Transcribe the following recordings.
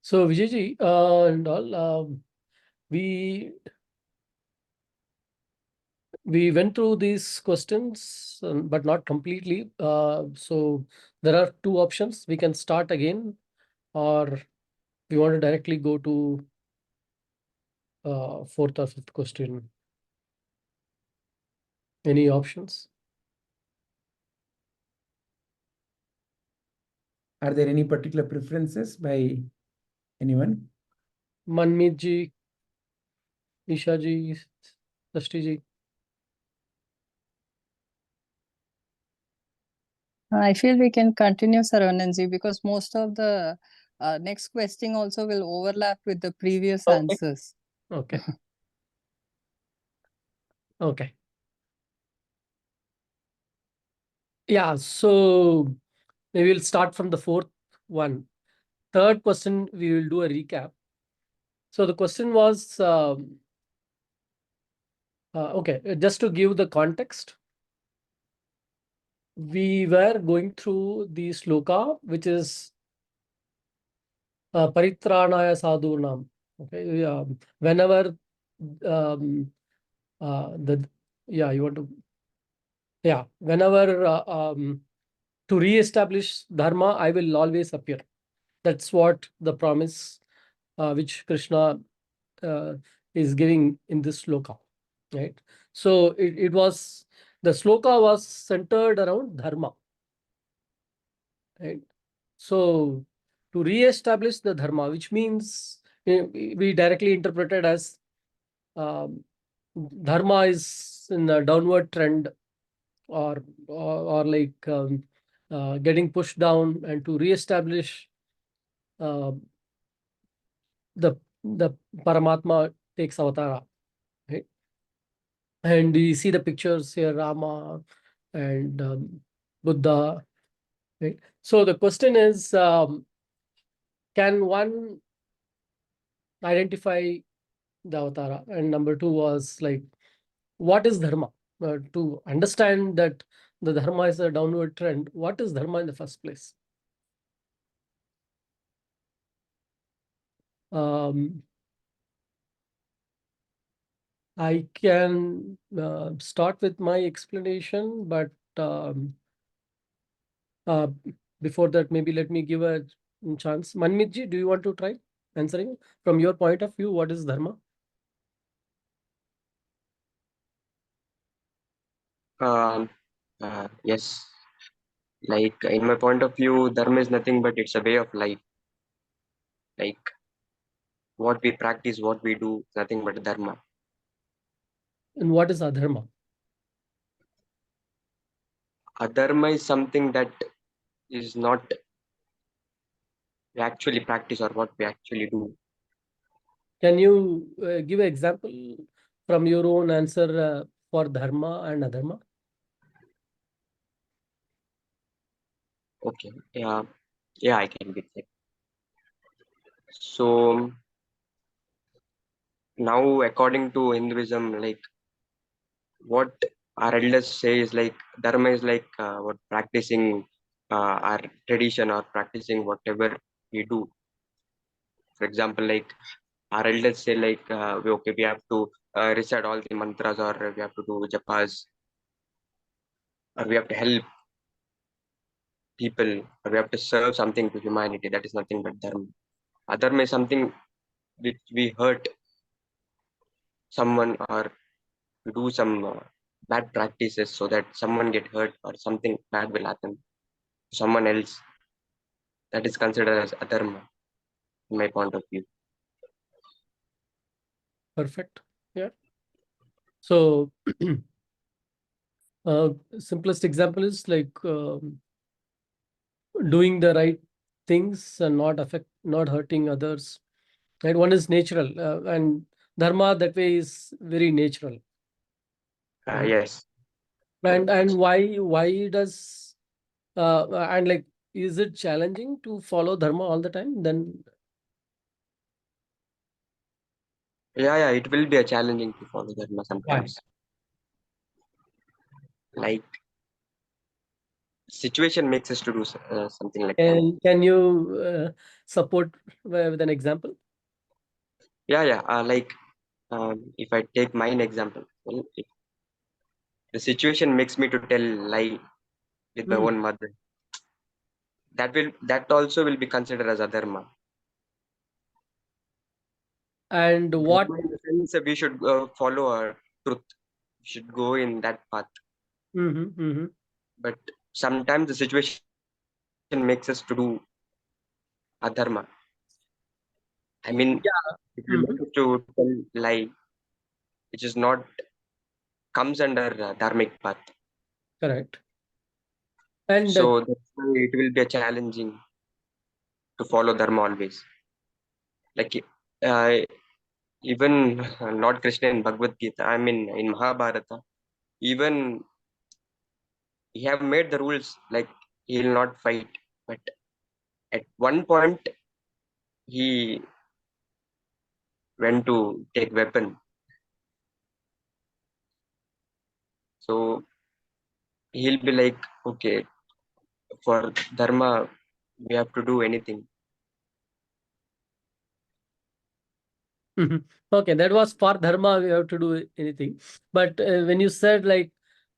So Vijayji and all, we went through these questions, but not completely. So there are two options. We can start again, or we want to directly go to fourth or fifth question. Any options? Are there any particular preferences by anyone? Manmeet ji, Isha ji, Srishti ji. I feel we can continue, Saravanan-ji, because most of the next question also will overlap with the previous answers. Okay. Okay. Yeah, so maybe we'll start from the fourth one. Third question, we will do a recap. So the question was, okay, just to give the context, we were going through the shloka, which is paritrāṇāya sādhūnāṁ. Okay, whenever whenever to re-establish dharma, I will always appear. That's what the promise which Krishna is giving in this shloka, right? So it was, the shloka was centered around dharma, right? So to re-establish the dharma, which means we directly interpreted as dharma is in a downward trend, or like getting pushed down, and to re-establish uh, the Paramatma takes Avatara, right? And we see the pictures here, Rama and Buddha, right? So the question is, can one identify the Avatara? And number two was like, what is Dharma? To understand that the Dharma is a downward trend, what is Dharma in the first place? I can start with my explanation, but before that, maybe let me give a chance. Manmeet ji, do you want to try answering from your point of view? What is Dharma? Yes. Like in my point of view, dharma is nothing but it's a way of life. Like what we practice, what we do, nothing but dharma. And what is adharma? Adharma is something that is not we actually practice or what we actually do. Can you give an example from your own answer for dharma and adharma? Okay. Yeah, I can get that. So now, according to Hinduism, like what our elders say is like dharma is like what practicing our tradition or practicing whatever we do. For example, like our elders say like we have to recite all the mantras, or we have to do japas, or we have to help people, or we have to serve something to humanity. That is nothing but dharma. Adharma is something which we hurt someone or do some bad practices so that someone get hurt or something bad will happen to someone else. That is considered as adharma in my point of view. Perfect. Yeah. So simplest example is like doing the right things and not hurting others. Right? One is natural, and dharma that way is very natural. Right? Yes. And why does and like, is it challenging to follow dharma all the time? Then Yeah, it will be a challenging to follow dharma sometimes. why? Like situation makes us to do something like that. And can you support with an example? Yeah. Like if I take mine example, well, if the situation makes me to tell lie with my Hmm. own mother, that also will be considered as adharma. And what? Dharma in the sense that we should follow our truth. We should go in that path. But sometimes the situation makes us to do adharma. I mean, Yeah. if you make us to tell lie, which is not comes under dharmic path. Correct. And So that's why it will be a challenging to follow dharma always. Like even Lord Krishna in Bhagavad Gita, I mean in Mahabharata, even he have made the rules like he will not fight. But at one point he went to take weapon. So he'll be like, okay, for dharma we have to do anything. okay, that was for dharma, we have to do anything. But when you said like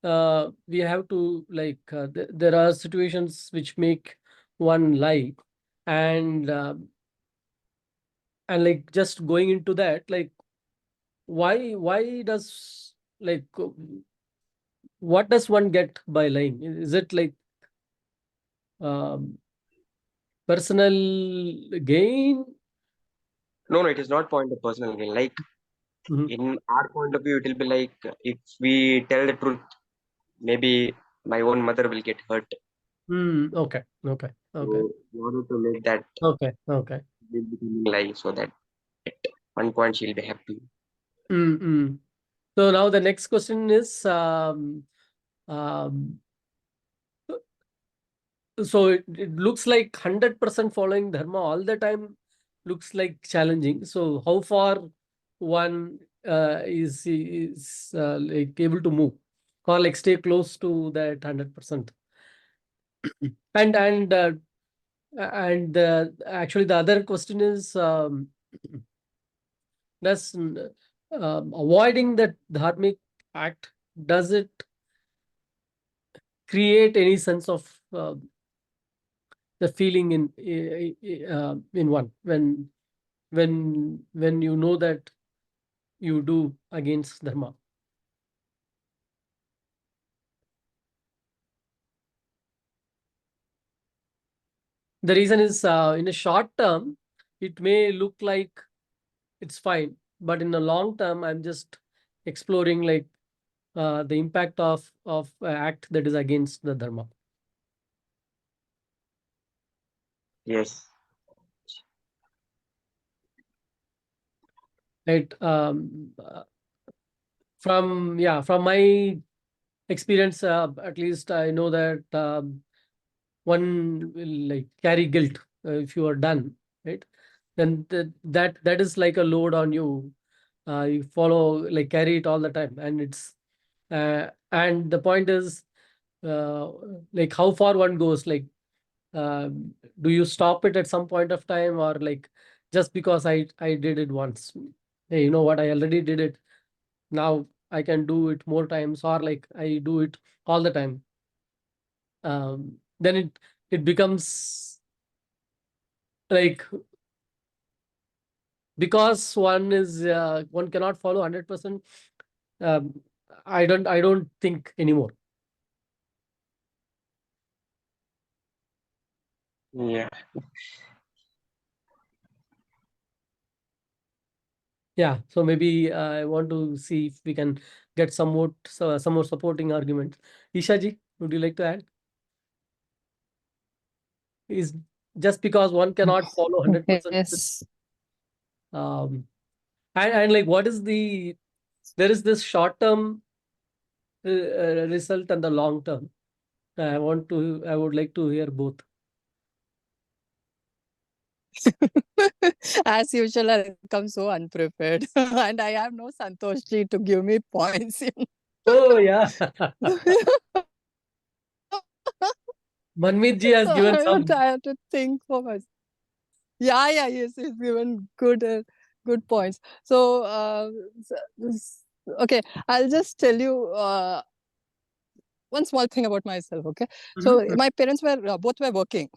we have to like there are situations which make one lie, and like just going into that, like why does like what does one get by lying? Is it like um, personal gain? No, it is not point of personal gain. Like in our point of view, it will be like if we tell the truth, maybe my own mother will get hurt. Okay. So in order to make that Okay. will becoming lie, so that at one point she'll be happy. So now the next question is so it looks like 100% following dharma all the time looks like challenging. So how far one is like able to move or like stay close to that 100%? And actually the other question is does avoiding that dharmic act, does it create any sense of the feeling in one when you know that you do against dharma? The reason is in a short term it may look like it's fine, but in the long term I'm just exploring like the impact of act that is against the dharma. Yes. Right. From my experience, at least I know that one will like carry guilt if you are done, right? Then that is like a load on you. You follow, like carry it all the time, and it's and the point is uh, like how far one goes. Like, do you stop it at some point of time, or like just because I did it once, hey, you know what, I already did it, now I can do it more times, or like I do it all the time. Then it becomes like, because one cannot follow 100%. I don't think anymore. Yeah. Yeah, so maybe I want to see if we can get some more supporting arguments. Ishaji, would you like to add? Is just because one cannot follow 100%. Yes. And like what is there is this short term result and the long term. I would like to hear both. As usual, I come so unprepared, and I have no Santoshi to give me points. Oh yeah. Manmeet ji has given some. I have to think for myself. Yeah, yes, he's given good points. So, okay, I'll just tell you one small thing about myself. Okay, so my parents were both were working.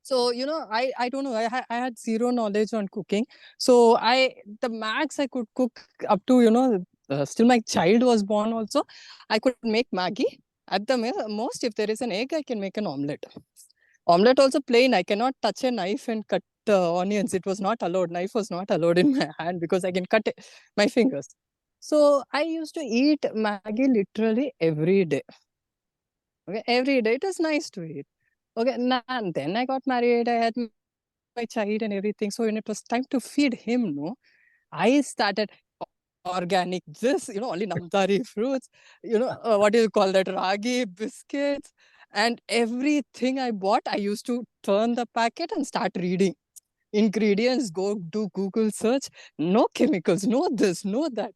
So, I don't know, I had zero knowledge on cooking. So the max I could cook up to, still my child was born also, I could make Maggie. At the most, if there is an egg, I can make an omelette. Omelette also plain, I cannot touch a knife and cut onions. It was not allowed. Knife was not allowed in my hand because I can cut my fingers. So I used to eat Maggie literally every day. Okay, every day. It was nice to eat. Okay, and then I got married, I had my child and everything. So when it was time to feed him, I started organic, only namdari fruits, what do you call that, ragi, biscuits, and everything I bought, I used to turn the packet and start reading. Ingredients, go do Google search, no chemicals, no this, no that.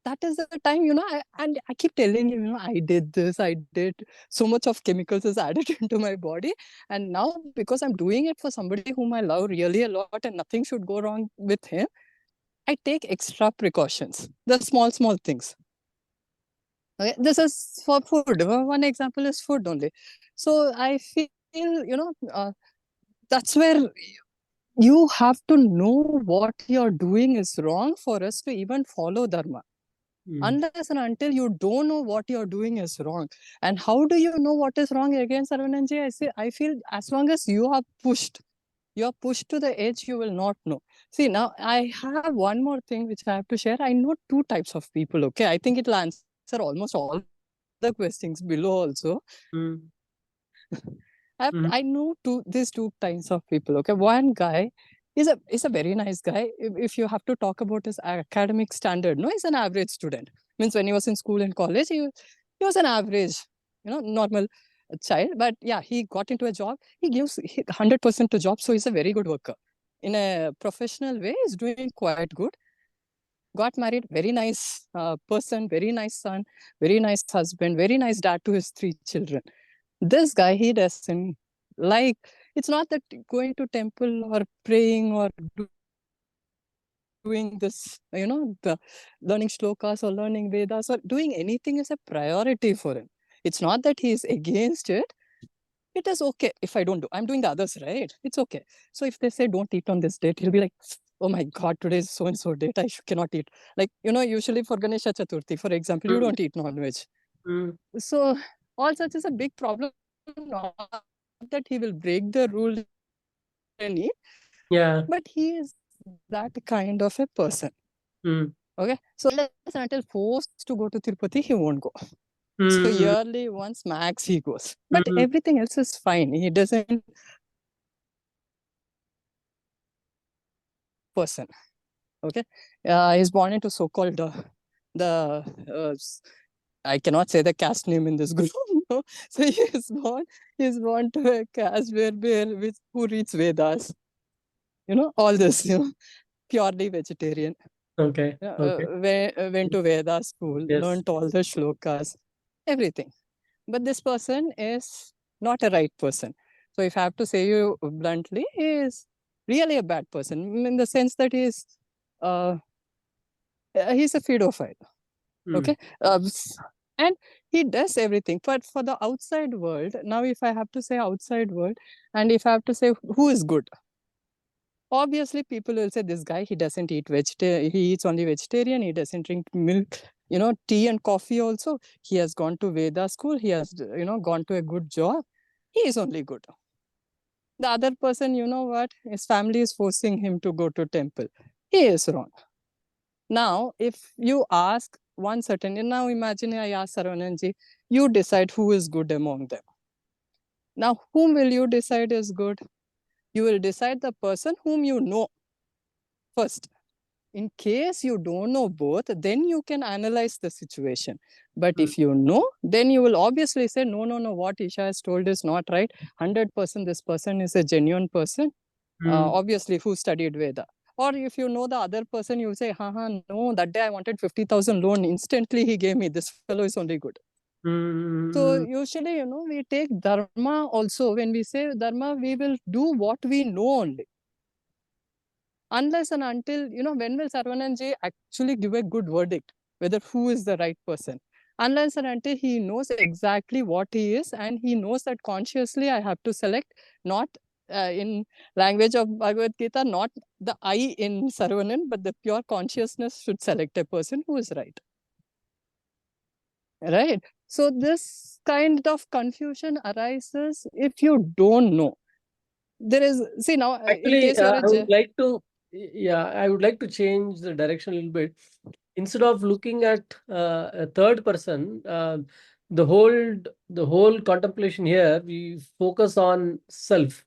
That is the time, and I keep telling him, I did this, I did so much of chemicals is added into my body. And now, because I'm doing it for somebody whom I love really a lot and nothing should go wrong with him, I take extra precautions, the small things. Okay, this is for food. One example is food only. So I feel, that's where you have to know what you're doing is wrong for us to even follow Dharma. Unless and until you don't know what you're doing is wrong. And how do you know what is wrong again, Sarvananji? I feel as long as you are pushed to the edge, you will not know. See, now I have one more thing which I have to share. I know two types of people, okay? I think it'll answer almost all the questions below also. I know these two types of people, okay? One guy is a very nice guy. If you have to talk about his academic standard, he's an average student. Means when he was in school and college, he was an average, normal child. But yeah, he got into a job. He gives 100% to job. So he's a very good worker. In a professional way, he's doing quite good. Got married, very nice person, very nice son, very nice husband, very nice dad to his 3 children. This guy, he doesn't like, it's not that going to temple or praying or doing this, the learning shlokas or learning Vedas or doing anything is a priority for him. It's not that he's against it. It is okay if I don't do. I'm doing the others, right? It's okay. So if they say don't eat on this date, he'll be like, oh my God, today is so-and-so date. I cannot eat. Like, usually for Ganesha Chaturthi, for example, you don't eat non-veg. So all such is a big problem. Not that he will break the rule and eat. Yeah. But he is that kind of a person. Okay. So until forced to go to Tirupati, he won't go. So yearly once max he goes. But everything else is fine. He doesn't person. Okay. He's born into so-called I cannot say the caste name in this group. No. So he's born to a caste who reads Vedas. All this, purely vegetarian. Okay. Went to Veda school, learned all the shlokas, everything. But this person is not a right person. So if I have to say you bluntly, he is really a bad person in the sense that he's a pedophile. Okay. And he does everything. But for the outside world, now if I have to say outside world, and if I have to say who is good, obviously people will say this guy, he doesn't eat vegetarian, he eats only vegetarian, he doesn't drink milk, tea and coffee also. He has gone to Veda school, he has, gone to a good job. He is only good. The other person, what? His family is forcing him to go to temple. He is wrong. Now, if you ask one certain, now imagine I ask Sarvananji, you decide who is good among them. Now, whom will you decide is good? You will decide the person whom you know first. In case you don't know both, then you can analyze the situation. But if you know, then you will obviously say, no, what Isha has told is not right. 100% this person is a genuine person, obviously who studied Veda. Or if you know the other person, you say, no, that day I wanted 50,000 loan. Instantly he gave me. This fellow is only good. So usually, you know, we take dharma also. When we say dharma, we will do what we know only. Unless and until, you know, when will Sarvananji actually give a good verdict, whether who is the right person? Unless and until he knows exactly what he is, and he knows that consciously I have to select, not in language of Bhagavad Gita, not the I in Sarvanan, but the pure consciousness should select a person who is right. Right? So this kind of confusion arises if you don't know. There is, see now, in Actually, case you're I would like to, I would like to change the direction a little bit. Instead of looking at a third person, the whole contemplation here, we focus on self,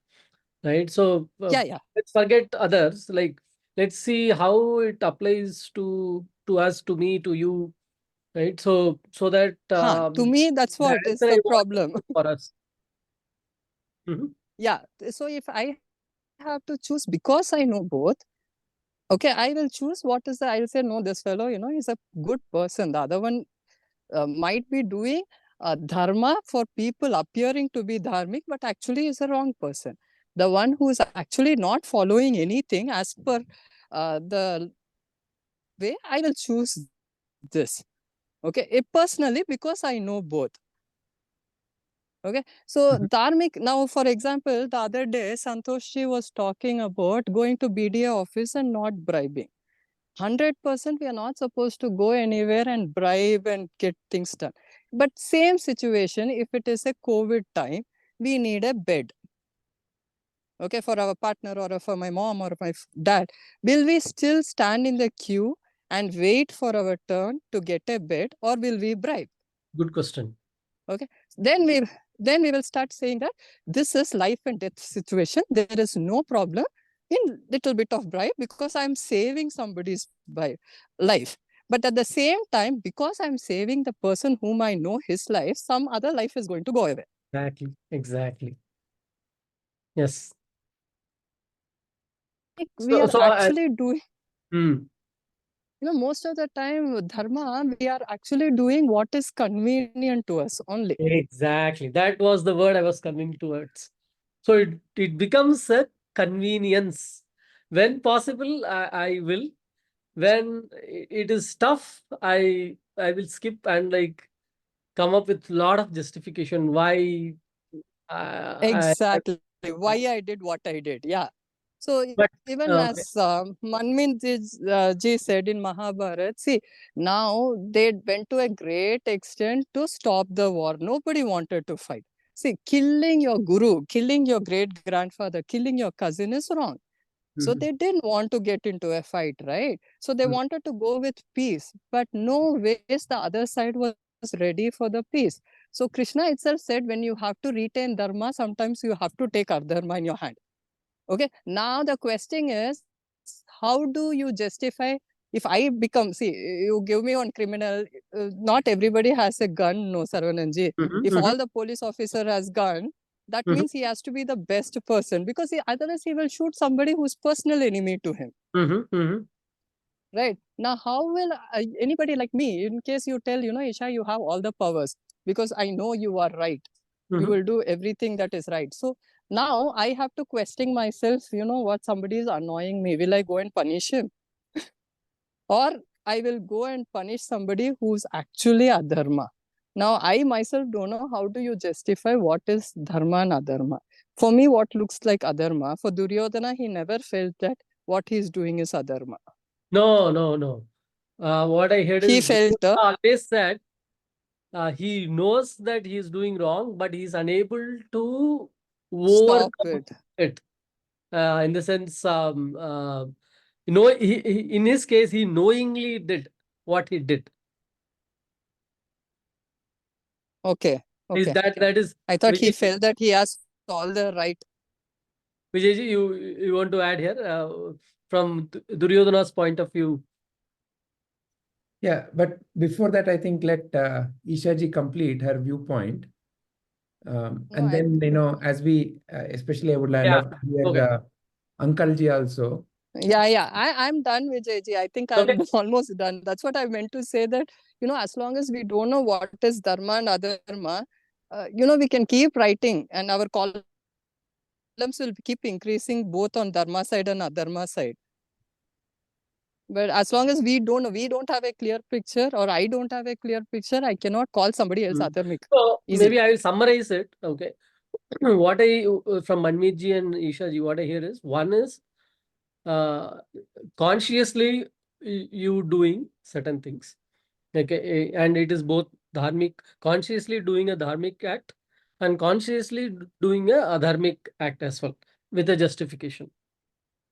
right? So let's forget others. Like, let's see how it applies to us, to me, to you, right? So that to me, that's what is answer I the want problem. for us. Yeah. So if I have to choose, because I know both, okay, I will choose what is the, I will say, no, this fellow, you know, is a good person. The other one might be doing dharma for people appearing to be dharmic, but actually is a wrong person. The one who is actually not following anything as per the way, I will choose this. Okay, personally, because I know both. Okay, so dharmic, now for example, the other day, Santoshji was talking about going to BDA office and not bribing. 100% we are not supposed to go anywhere and bribe and get things done. But same situation, if it is a COVID time, we need a bed. Okay, for our partner or for my mom or my dad. Will we still stand in the queue and wait for our turn to get a bed, or will we bribe? Good question. Okay, then we will start saying that this is life and death situation. There is no problem in little bit of bribe because I'm saving somebody's life. But at the same time, because I'm saving the person whom I know his life, some other life is going to go away. Exactly. Yes. We are actually doing, you know, most of the time, dharma, we are actually doing what is convenient to us only. Exactly. That was the word I was coming towards. So it becomes a convenience. When possible, I will. When it is tough, I will skip and like come up with a lot of justification why exactly why I did what I did. Yeah. So even as Manmin ji said in Mahabharata, see, now they went to a great extent to stop the war. Nobody wanted to fight. See, killing your guru, killing your great grandfather, killing your cousin is wrong. So they didn't want to get into a fight, right? So they wanted to go with peace, but no ways the other side was ready for the peace. So Krishna itself said, when you have to retain dharma, sometimes you have to take adharma in your hand. Okay, now the question is, how do you justify if I become, see, you give me one criminal, not everybody has a gun, no, Sarvananji. If all the police officer has gun, that means he has to be the best person, because otherwise he will shoot somebody who's personal enemy to him. Right? Now, how will anybody like me, in case you tell, you know, Isha, you have all the powers, because I know you are right. You will do everything that is right. So now I have to question myself, you know what, somebody is annoying me. Will I go and punish him? Or I will go and punish somebody who's actually adharma. Now, I myself don't know how do you justify what is dharma and adharma. For me, what looks like adharma, for Duryodhana, he never felt that what he's doing is adharma. No. What I heard He is felt always said he knows that he is doing wrong, but he is unable to stop overcome it. it. In the sense, you know, in his case, he knowingly did what he did. Okay. Is Okay. that is? I thought he Vijay, felt that he has all the right. Vijayji, you want to add here from Duryodhana's point of view? Yeah, but before that, I think let Ishaji complete her viewpoint. And then, you know, as we, especially I would love to hear Uncle Ji also. Yeah. I'm done, Vijayji. I think I'm almost done. That's what I meant to say, that, as long as we don't know what is dharma and adharma, we can keep writing and our columns will keep increasing both on dharma side and adharma side. But as long as we don't have a clear picture, or I don't have a clear picture, I cannot call somebody else adharmic. So Easy. maybe I will summarize it. Okay. What I from Manmeet and Ishaji, what I hear is, one is consciously you doing certain things. Okay, and it is both dharmic, consciously doing a dharmic act and consciously doing a adharmic act as well, with a justification.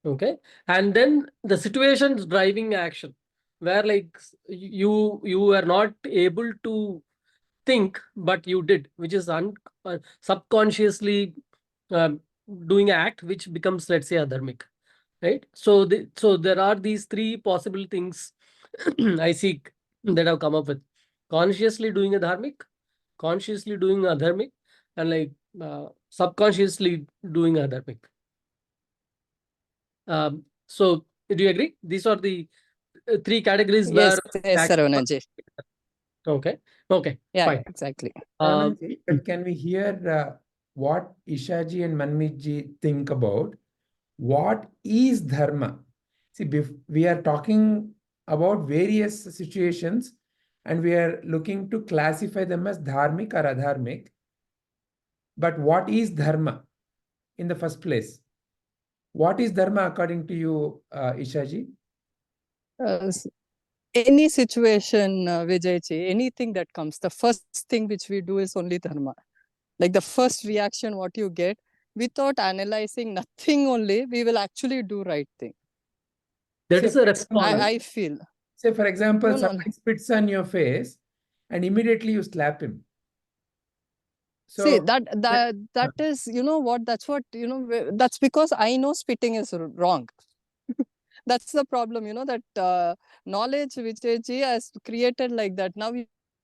Okay, and then the situations driving action, where like you are not able to think, but you did, which is subconsciously uh, doing an act which becomes, let's say, adharmic, right? So there are these three possible things I see that I've come up with: consciously doing a dharmic, consciously doing adharmic, and like subconsciously doing adharmic. So do you agree? These are the three categories Yes, where Saravanan-ji. Okay, Yeah, fine. exactly. But can we hear what Ishaji and Manmeet think about what is dharma? See, we are talking about various situations and we are looking to classify them as dharmic or adharmic. But what is dharma in the first place? What is dharma according to you, Ishaji? Any situation, Vijayji, anything that comes, the first thing which we do is only dharma. Like the first reaction what you get, without analyzing nothing only, we will actually do right thing. That is a response. I feel. Say, for example, No. somebody spits on your face and immediately you slap him. So see, that is, what, that's what, that's because I know spitting is wrong. That's the problem, that knowledge which Vijayji has created like that. Now,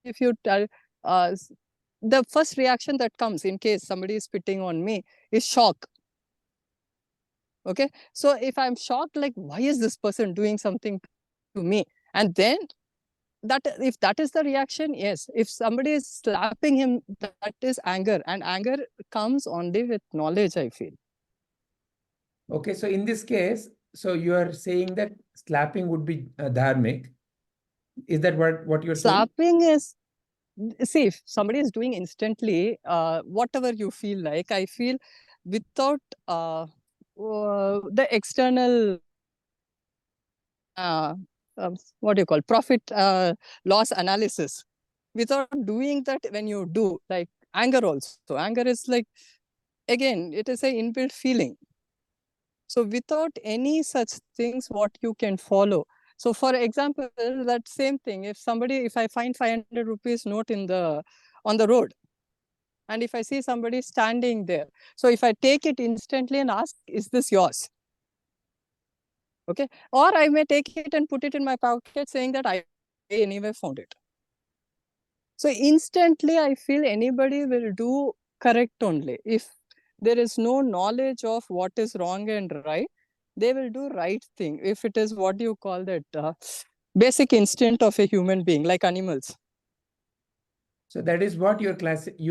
if you tell, the first reaction that comes in case somebody is spitting on me is shock. Okay, so if I'm shocked, like, why is this person doing something to me? And then if that is the reaction, yes. If somebody is slapping him, that is anger, and anger comes only with knowledge, I feel. Okay, so in this case, so you are saying that slapping would be dharmic. Is that what you're saying? Slapping is, see, if somebody is doing instantly, whatever you feel like, I feel without the external what do you call, profit loss analysis, without doing that, when you do, like anger also, anger is like, again, it is a inbuilt feeling. So without any such things, what you can follow. So for example, that same thing, if I find 500 rupees note on the road, and if I see somebody standing there, so if I take it instantly and ask, is this yours? Okay, or I may take it and put it in my pocket saying that I anyway found it. So instantly I feel anybody will do correct only. If there is no knowledge of what is wrong and right, they will do right thing. If it is what you call that basic instinct of a human being, like animals. So that is what you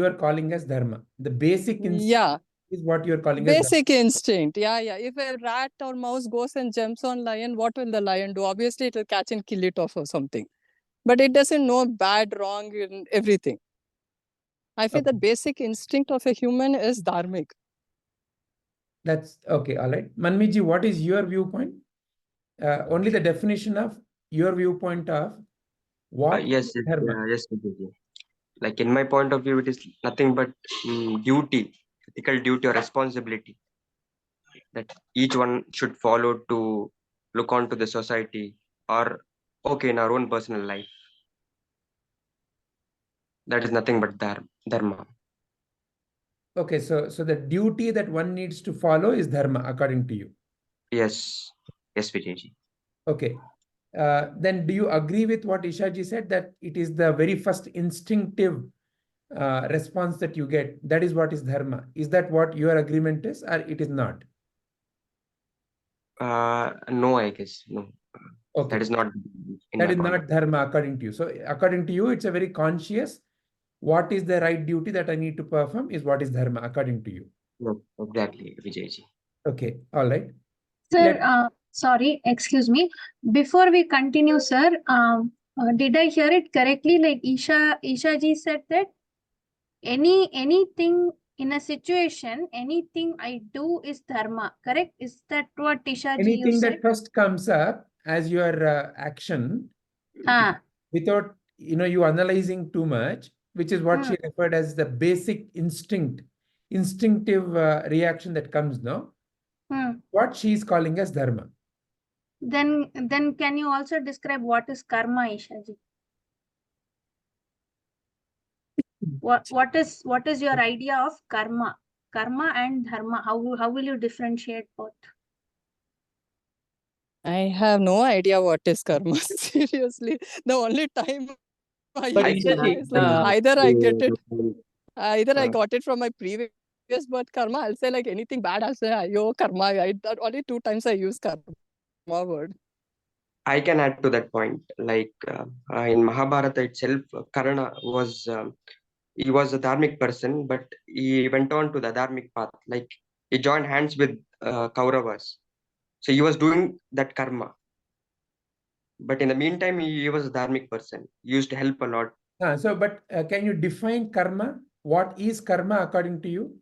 are calling as dharma. The basic instinct is what you are calling as basic instinct. Yeah. If a rat or mouse goes and jumps on lion, what will the lion do? Obviously, it will catch and kill it off or something. But it doesn't know bad, wrong, and everything. I feel the basic instinct of a human is dharmic. That's okay. All right. Manmeet ji, what is your viewpoint? Only the definition of your viewpoint of what Yes, dharma. yes, like in my point of view, it is nothing but duty, ethical duty or responsibility that each one should follow to look onto the society or in our own personal life. That is nothing but dharma. Okay, so the duty that one needs to follow is dharma, according to you. Yes, Vijayji. Okay. Then do you agree with what Ishaji said, that it is the very first instinctive response that you get? That is what is dharma. Is that what your agreement is, or it is not? No, I guess. No. Okay. That is not in That my is point. not dharma according to you. So according to you, it's a very conscious, what is the right duty that I need to perform is what is dharma according to you. No, exactly, Vijayji. Okay, all right. Sir, sorry, excuse me. Before we continue, sir, did I hear it correctly? Like Isha ji said that anything in a situation, anything I do is dharma, correct? Is that what Isha ji you Anything said? that first comes up as your action, without you analyzing too much, which is what she referred as the basic instinctive reaction that comes now, what she is calling as dharma. Then can you also describe what is karma, Isha ji? What is your idea of karma and dharma? How will you differentiate both? I have no idea what is karma. Seriously, the only time I But use karma Ishaji, is like either I got it from my previous birth karma. I'll say like anything bad, I'll say yo karma. That only 2 times I use karma word. I can add to that point. Like in Mahabharata itself, Karna was he was a dharmic person, but he went on to the dharmic path. Like he joined hands with Kauravas, so he was doing that karma. But in the meantime, he was a dharmic person. He used to help a lot. But can you define karma? What is karma according to you?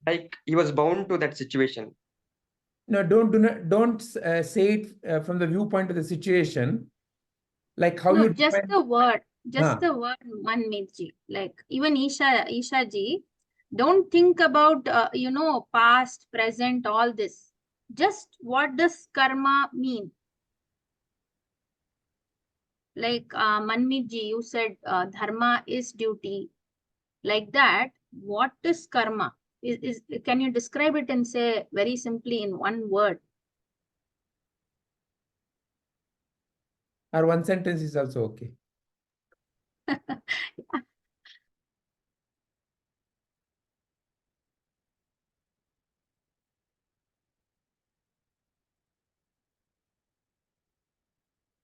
Like he was bound to that situation. No, don't say it from the viewpoint of the situation. Like how No, you just define... the word, the word Manmeetji. Like even Isha ji, don't think about past, present, all this. Just what does karma mean? Like Manmeetji, you said dharma is duty. Like that, what is karma? Can you describe it and say very simply in one word? Or one sentence is also okay.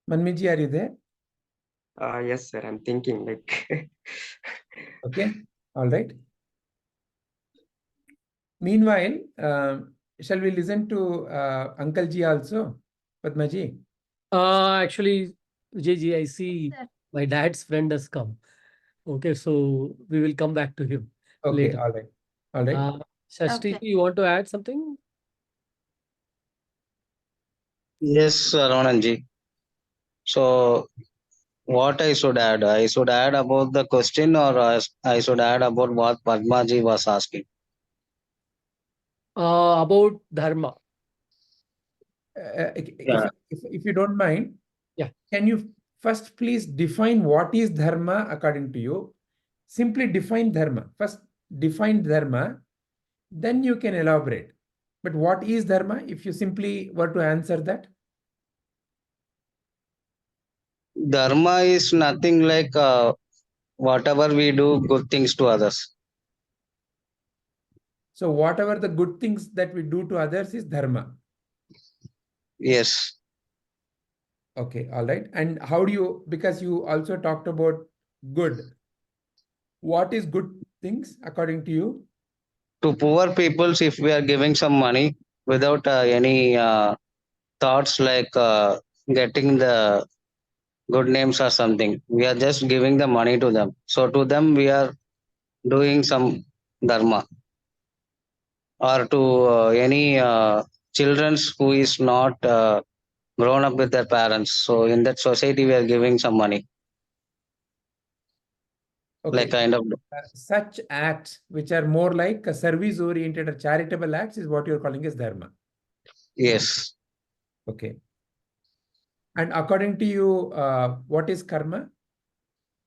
Manmiji, are you there? Yes, sir. I'm thinking like. Okay, all right. Meanwhile, shall we listen to Uncle Ji also, Padmaji? Actually, Vijayji, I see my dad's friend has come. Okay, so we will come back to him later. All right. All right. Shashti, you want to add something? Yes, Ramananji. So, what I should add? I should add about the question, or I should add about what Padmaji was asking? About dharma. If you don't mind, can you first please define what is dharma according to you? Simply define dharma. First define dharma, then you can elaborate. But what is dharma if you simply were to answer that? Dharma is nothing like whatever we do, good things to others. So whatever the good things that we do to others is dharma. Yes. Okay, all right. And how do you, because you also talked about good. What is good things according to you? To poor peoples, if we are giving some money without any thoughts like getting the good names or something, we are just giving the money to them. So to them, we are doing some dharma. Or to any children who is not grown up with their parents. So in that society, we are giving some money. Okay. Like kind of such acts which are more like a service oriented or charitable acts is what you're calling as dharma. Yes. Okay. And according to you, what is karma?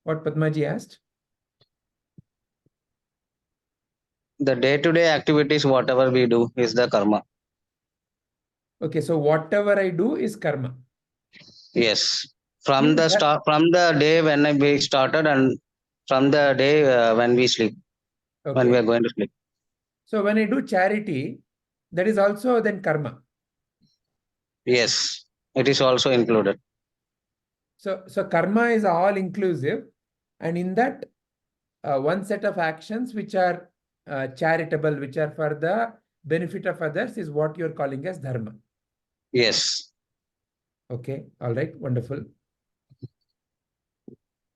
What Padmaji asked? The day-to-day activities, whatever we do, is the karma. Okay, so whatever I do is karma. Yes. From the start, from the day when we started, and from the day when we sleep, when we are going to sleep. So when I do charity, that is also then karma. Yes, it is also included. So karma is all inclusive, and in that one set of actions which are charitable, which are for the benefit of others, is what you're calling as dharma. Yes. Okay, all right, wonderful.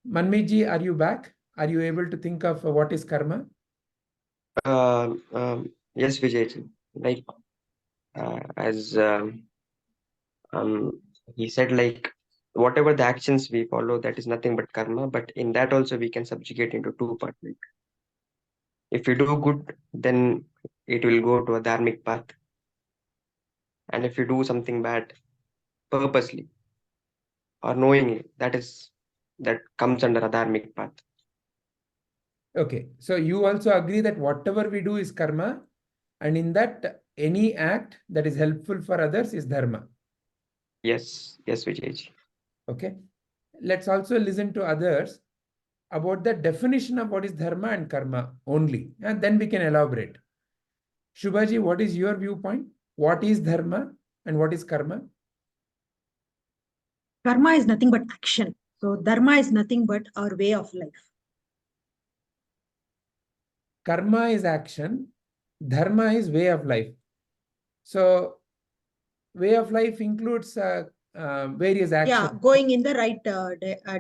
Manmiji, are you back? Are you able to think of what is karma? Yes, Vijay. Like as he said, like whatever the actions we follow, that is nothing but karma. But in that also we can subjugate into two parts. Like, if you do good, then it will go to a dharmic path, and if you do something bad purposely or knowingly, that comes under a dharmic path. Okay, so you also agree that whatever we do is karma, and in that any act that is helpful for others is dharma. Yes, Vijay. Okay, let's also listen to others about the definition of what is dharma and karma only, and then we can elaborate. Shubhaji, what is your viewpoint? What is dharma and what is karma? Karma is nothing but action. So dharma is nothing but our way of life. Karma is action. Dharma is way of life. So way of life includes various actions. Yeah, going in the right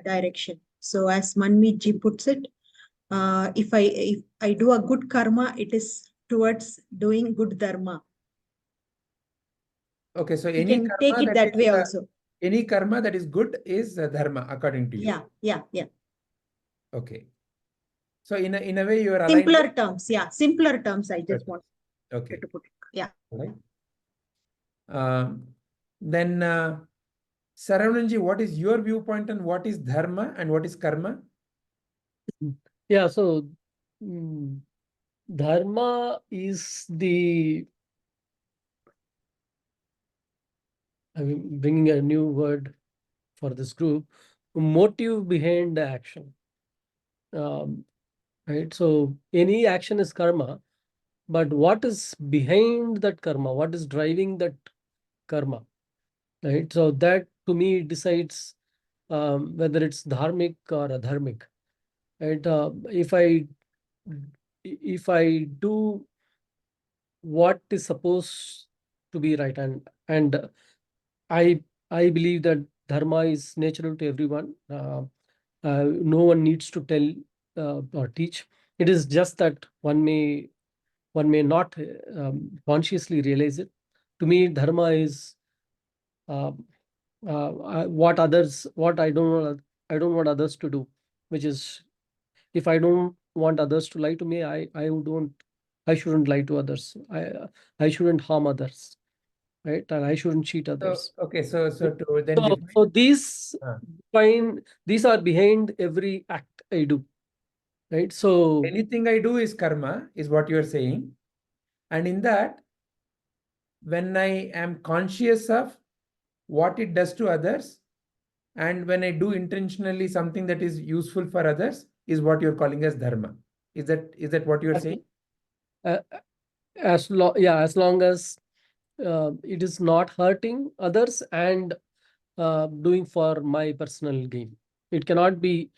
direction. So as Manmeet ji puts it, if I do a good karma, it is towards doing good dharma. Okay, so You any can karma take it that way also. Any karma that is good is dharma according to you. Yeah. Okay. So in a way you are aligned. Simpler terms, yeah. Simpler terms, I just want to put it. Yeah. Right. Then Saravananji, what is your viewpoint on what is dharma and what is karma? Yeah, so dharma is I'm bringing a new word for this group, motive behind the action. Right, so any action is karma, but what is behind that karma? What is driving that karma? Right, so that to me decides whether it's dharmic or adharmic. Right, if I do what is supposed to be right, and I believe that dharma is natural to everyone. No one needs to tell or teach. It is just that one may not consciously realize it. To me, dharma is what I don't want others to do, which is, if I don't want others to lie to me, I shouldn't lie to others. I shouldn't harm others, right? And I shouldn't cheat others. So These are behind every act I do, right? So anything I do is karma, is what you are saying. And in that, when I am conscious of what it does to others, and when I do intentionally something that is useful for others, is what you're calling as dharma. Is that what you're saying? As long as it is not hurting others and doing for my personal gain. It cannot be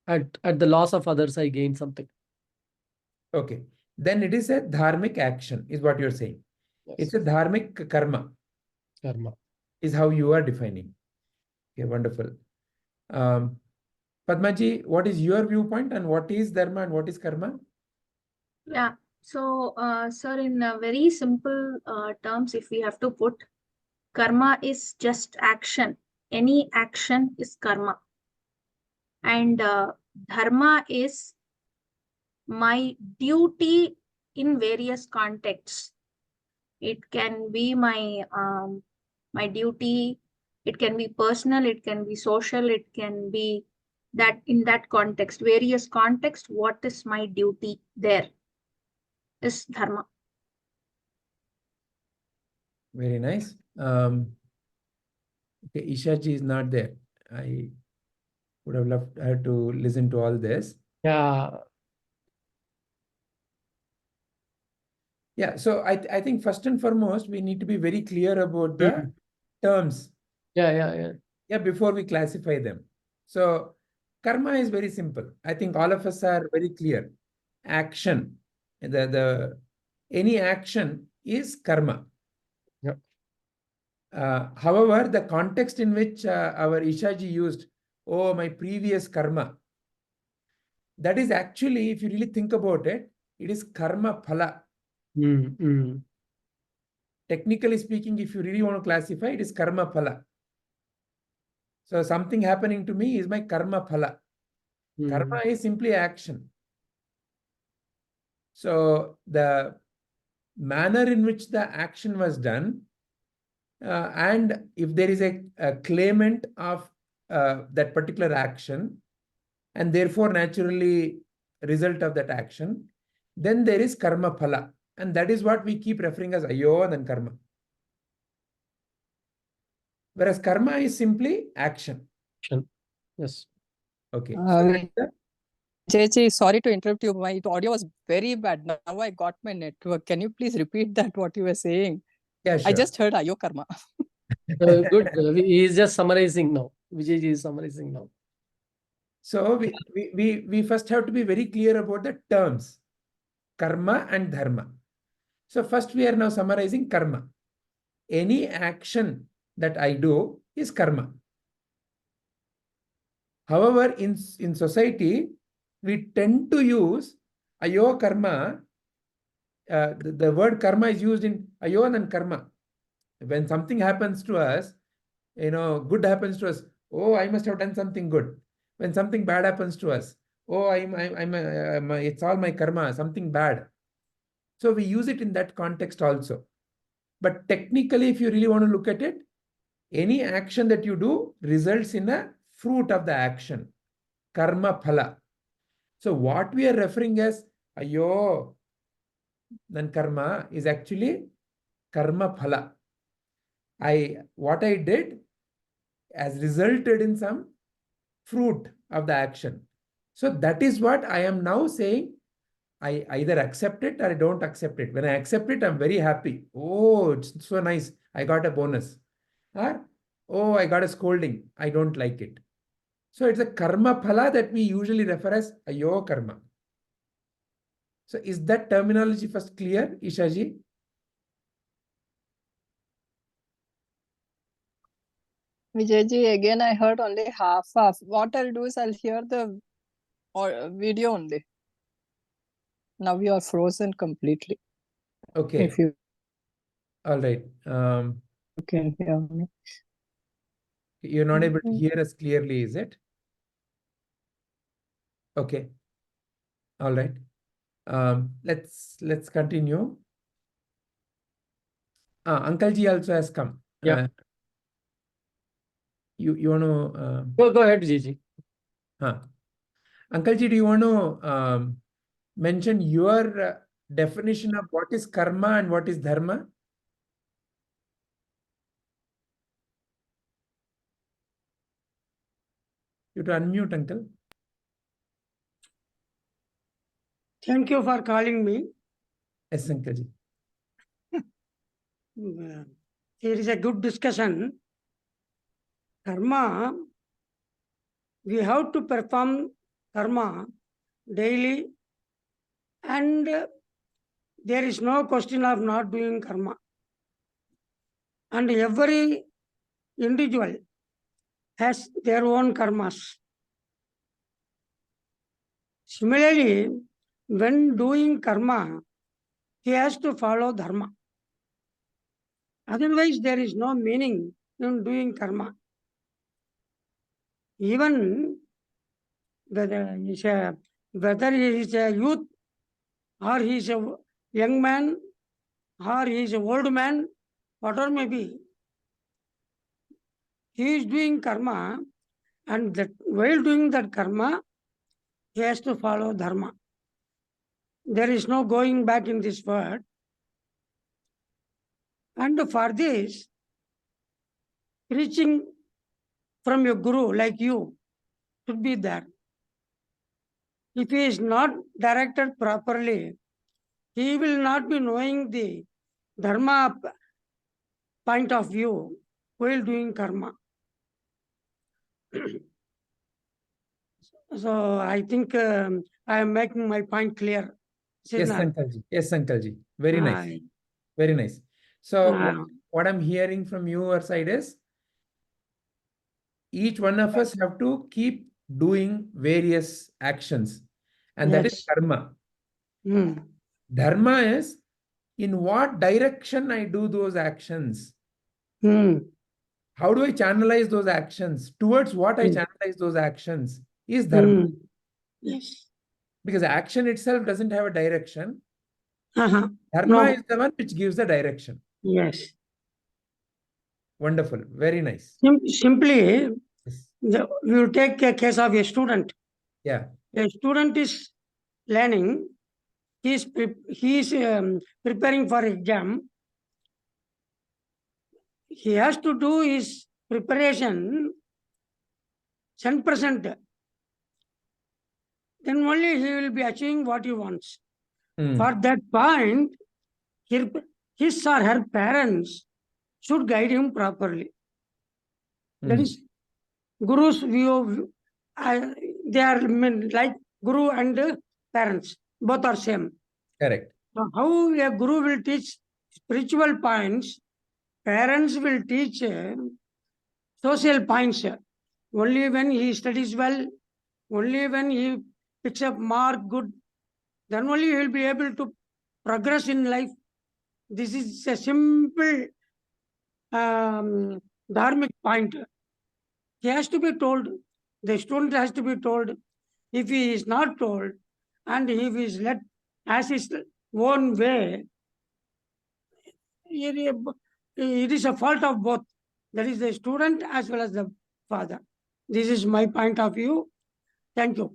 at the loss of others I gain something. Okay, then it is a dharmic action, is what you're saying. Yes. It's a dharmic karma. Karma is how you are defining. Okay, wonderful. Padmaji, what is your viewpoint and what is dharma and what is karma? Yeah. So, sir, in very simple terms, if we have to put, karma is just action. Any action is karma. And dharma is my duty in various contexts. It can be my my duty. It can be personal. It can be social. It can be that in that context, various context. What is my duty there? Is dharma. Very nice. Okay, Ishaji is not there. I would have loved her to listen to all this. Yeah. Yeah, so I think first and foremost, we need to be very clear about the terms. Yeah, before we classify them. So karma is very simple. I think all of us are very clear. Action, any action is karma. Yep. However, the context in which our Ishaji used, oh, my previous karma, that is actually, if you really think about it, it is karma phala. Technically speaking, if you really want to classify, it is karma phala. So something happening to me is my karma phala. Karma is simply action. So the manner in which the action was done, and if there is a claimant of that particular action, and therefore naturally result of that action, then there is karma phala. And that is what we keep referring as ayo and then karma. Whereas karma is simply action. Yes. Okay. JJ, sorry to interrupt you. My audio was very bad. Now I got my network. Can you please repeat that, what you were saying? Yeah, sure. I just heard ayo karma. Good. He is just summarizing now. Vijayji is summarizing now. So we first have to be very clear about the terms, karma and dharma. So first we are now summarizing karma. Any action that I do is karma. However, in society, we tend to use ayo karma. The word karma is used in ayo and karma. When something happens to us, good happens to us, oh, I must have done something good. When something bad happens to us, oh, it's all my karma, something bad. So we use it in that context also. But technically, if you really want to look at it, any action that you do results in a fruit of the action, karma phala. So what we are referring as ayo, then karma is actually karma phala. What I did has resulted in some fruit of the action. So that is what I am now saying. I either accept it or I don't accept it. When I accept it, I'm very happy. Oh, it's so nice. I got a bonus. Or, oh, I got a scolding. I don't like it. So it's a karma phala that we usually refer as ayo karma. So is that terminology first clear, Ishaji? Vijayji, again, I heard only half. What I'll do is I'll hear the video only. Now you are frozen completely. Okay. If you all right. You can hear me. You're not able to hear us clearly, is it? Okay. All right. Let's continue. Uncle Ji also has come. Yeah. You want to Go ahead, Vijayji. Uncle Ji, do you want to mention your definition of what is karma and what is dharma? You have to unmute, uncle. Thank you for calling me. Yes, Uncle Ji. There is a good discussion. Karma, we have to perform karma daily, and there is no question of not doing karma. And every individual has their own karmas. Similarly, when doing karma, he has to follow dharma. Otherwise, there is no meaning in doing karma. Even whether he is a youth, or he is a young man, or he is an old man, whatever may be, he is doing karma, and that while doing that karma, he has to follow dharma. There is no going back in this world. And for this, preaching from your guru like you should be there. If he is not directed properly, he will not be knowing the dharma point of view while doing karma. So I think I am making my point clear. Yes, Sankalji. Yes, Sankalji. Very nice. Very nice. So what I'm hearing from your side is each one of us have to keep doing various actions, and that is karma. Dharma is in what direction I do those actions. How do I channelize those actions? Towards what I channelize those actions is dharma. Yes. Because action itself doesn't have a direction. Dharma is the one which gives the direction. Yes. Wonderful. Very nice. Simply, Yes. we will take a case of a student. Yeah. A student is learning. He is preparing for exam. He has to do his preparation 10%. Then only he will be achieving what he wants. For that point, his or her parents should guide him properly. That is Guru's view. They are like Guru and parents. Both are same. Correct. So how a Guru will teach spiritual points, parents will teach social points. Only when he studies well, only when he picks up mark good, then only he will be able to progress in life. This is a simple dharmic point. He has to be told, the student has to be told. If he is not told, and if he is led as his own way, it is a fault of both. That is the student as well as the father. This is my point of view. Thank you.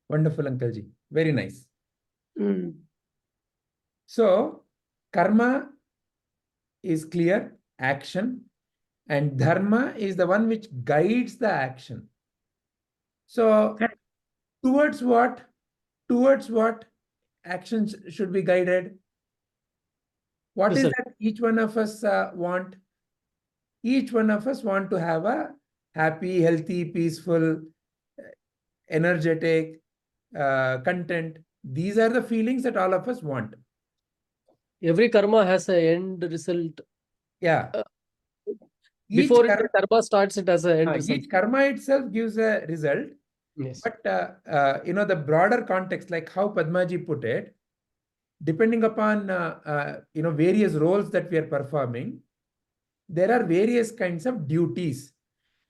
Wonderful, Uncleji. Very nice. So, karma is clear, action, and dharma is the one which guides the action. So, towards what actions should be guided? What is that each one of us want? Each one of us want to have a happy, healthy, peaceful, energetic, content. These are the feelings that all of us want. Every karma has an end result. Yeah. Before the karma starts, it has an end result. Each karma itself gives a result. Yes. But, the broader context, like how Padmaji put it, depending upon, various roles that we are performing, there are various kinds of duties.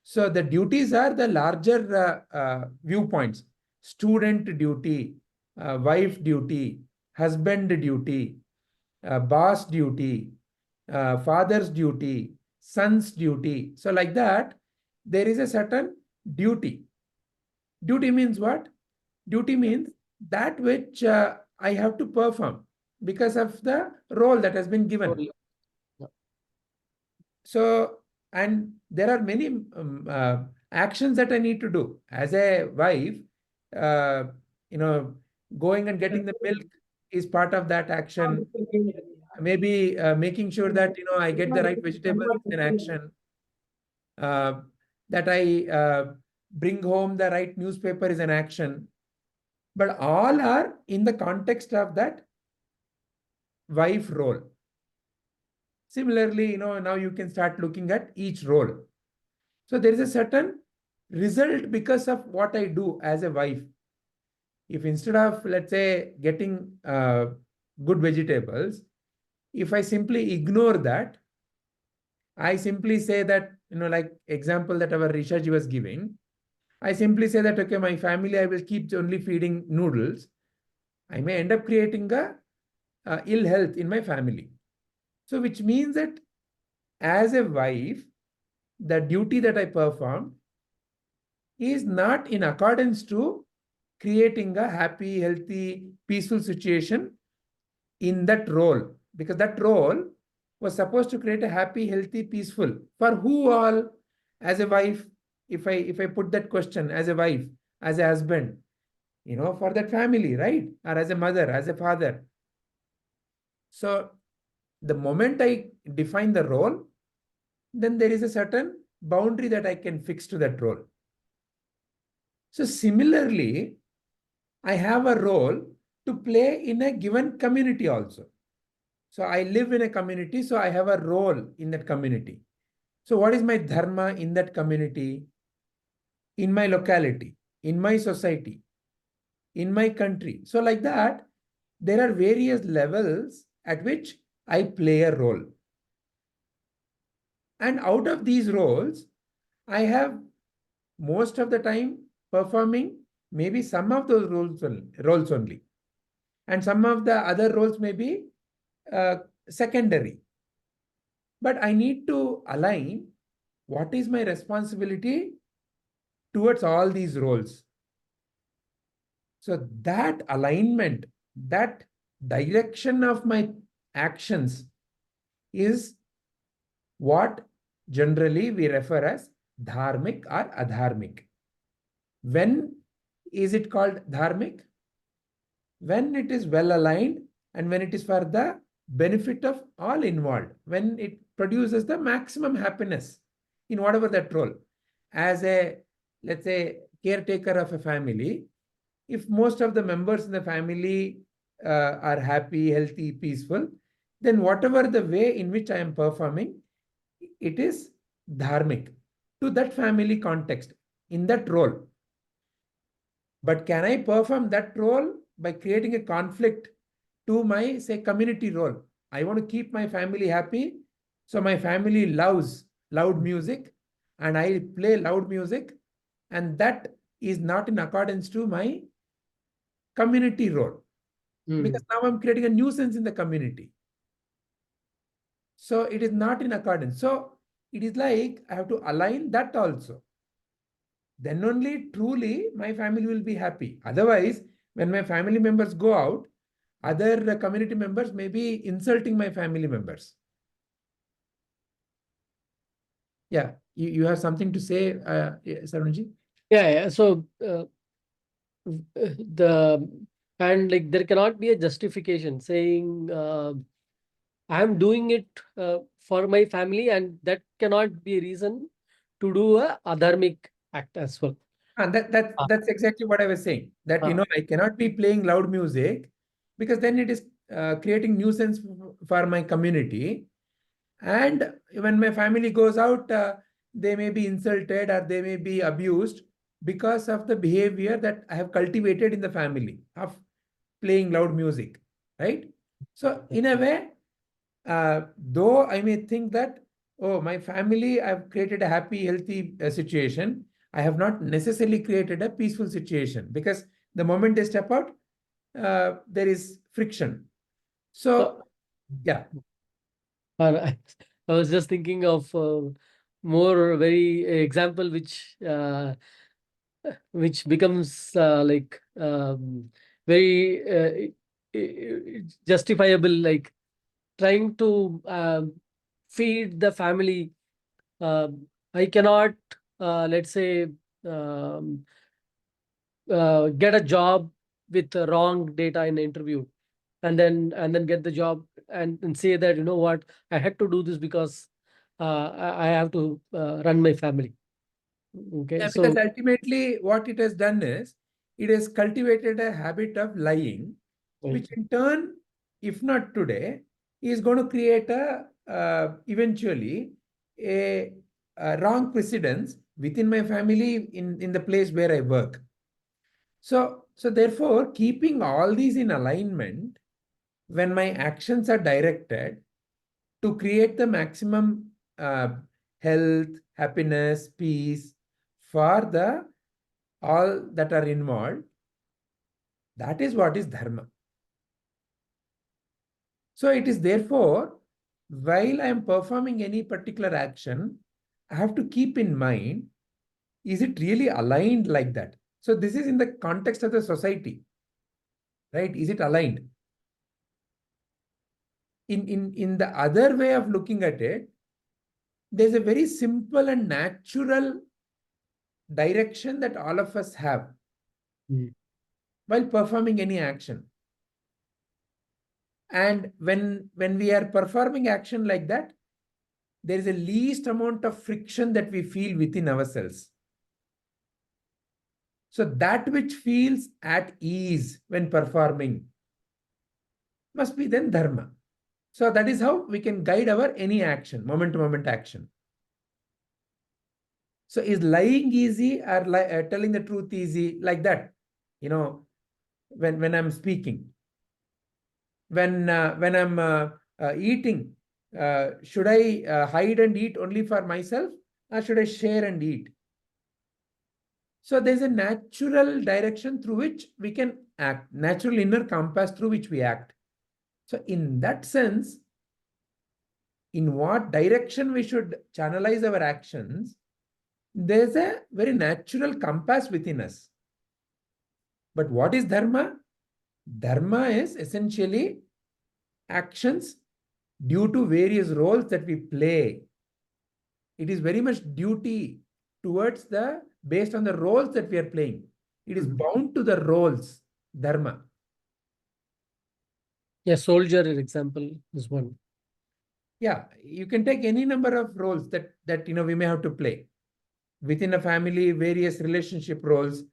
So the duties are the larger viewpoints. Student duty, wife duty, husband duty, boss duty, father's duty, son's duty. So like that, there is a certain duty. Duty means what? Duty means that which I have to perform because of the role that has been given. So, and there are many actions that I need to do. As a wife, going and getting the milk is part of that action. Maybe making sure that, I get the right vegetables is an action. That I bring home the right newspaper is an action. But all are in the context of that wife role. Similarly, now you can start looking at each role. So there is a certain result because of what I do as a wife. If instead of, let's say, getting good vegetables, if I simply ignore that, I simply say that, like example that our Rishaji was giving, I simply say that, okay, my family, I will keep only feeding noodles. I may end up creating a ill health in my family. So which means that as a wife, the duty that I perform is not in accordance to creating a happy, healthy, peaceful situation in that role. Because that role was supposed to create a happy, healthy, peaceful. For who all? As a wife, if I put that question, as a wife, as a husband, for that family, right? Or as a mother, as a father. So the moment I define the role, then there is a certain boundary that I can fix to that role. So similarly, I have a role to play in a given community also. So I live in a community, so I have a role in that community. So what is my dharma in that community, in my locality, in my society, in my country? So like that, there are various levels at which I play a role. And out of these roles, I have most of the time performing maybe some of those roles only. And some of the other roles may be secondary. But I need to align what is my responsibility towards all these roles. So that alignment, that direction of my actions is what generally we refer as dharmic or adharmic. When is it called dharmic? When it is well aligned and when it is for the benefit of all involved, when it produces the maximum happiness in whatever that role. As a, let's say, caretaker of a family, if most of the members in the family are happy, healthy, peaceful, then whatever the way in which I am performing, it is dharmic to that family context, in that role. But can I perform that role by creating a conflict to my, say, community role? I want to keep my family happy, so my family loves loud music, and I play loud music, and that is not in accordance to my community role. Because now I'm creating a nuisance in the community. So it is not in accordance. So it is like I have to align that also. Then only truly my family will be happy. Otherwise, when my family members go out, other community members may be insulting my family members. Yeah, you have something to say, Sarunji? Yeah. So like there cannot be a justification saying I'm doing it for my family, and that cannot be a reason to do a adharmic act as well. And that's exactly what I was saying. That I cannot be playing loud music, because then it is creating nuisance for my community. And when my family goes out, they may be insulted or they may be abused because of the behavior that I have cultivated in the family of playing loud music, right? So in a way, though I may think that, oh, my family, I've created a happy, healthy situation, I have not necessarily created a peaceful situation, because the moment they step out, there is friction. So, yeah. I was just thinking of more very example which becomes like very justifiable, like trying to feed the family. I cannot, let's say, get a job with the wrong data in the interview, and then get the job and say that, you know what, I had to do this because I have to run my family. Okay, Yeah, so because ultimately what it has done is it has cultivated a habit of lying, which in turn, if not today, is going to create eventually a wrong precedence within my family, in the place where I work. So therefore, keeping all these in alignment, when my actions are directed to create the maximum health, happiness, peace for the all that are involved, that is what is dharma. So it is therefore, while I am performing any particular action, I have to keep in mind, is it really aligned like that? So this is in the context of the society, right? Is it aligned? In the other way of looking at it, there's a very simple and natural direction that all of us have while performing any action. And when we are performing action like that, there is a least amount of friction that we feel within ourselves. So that which feels at ease when performing must be then dharma. So that is how we can guide our any action, moment-to-moment action. So is lying easy or telling the truth easy? Like that, you know, when I'm speaking, when I'm eating, should I hide and eat only for myself, or should I share and eat? So there's a natural direction through which we can act, natural inner compass through which we act. So in that sense, in what direction we should channelize our actions, there's a very natural compass within us. But what is dharma? Dharma is essentially actions due to various roles that we play. It is very much duty towards based on the roles that we are playing. It is bound to the roles, dharma. Yeah, soldier example is one. Yeah, you can take any number of roles that we may have to play. Within a family, various relationship roles.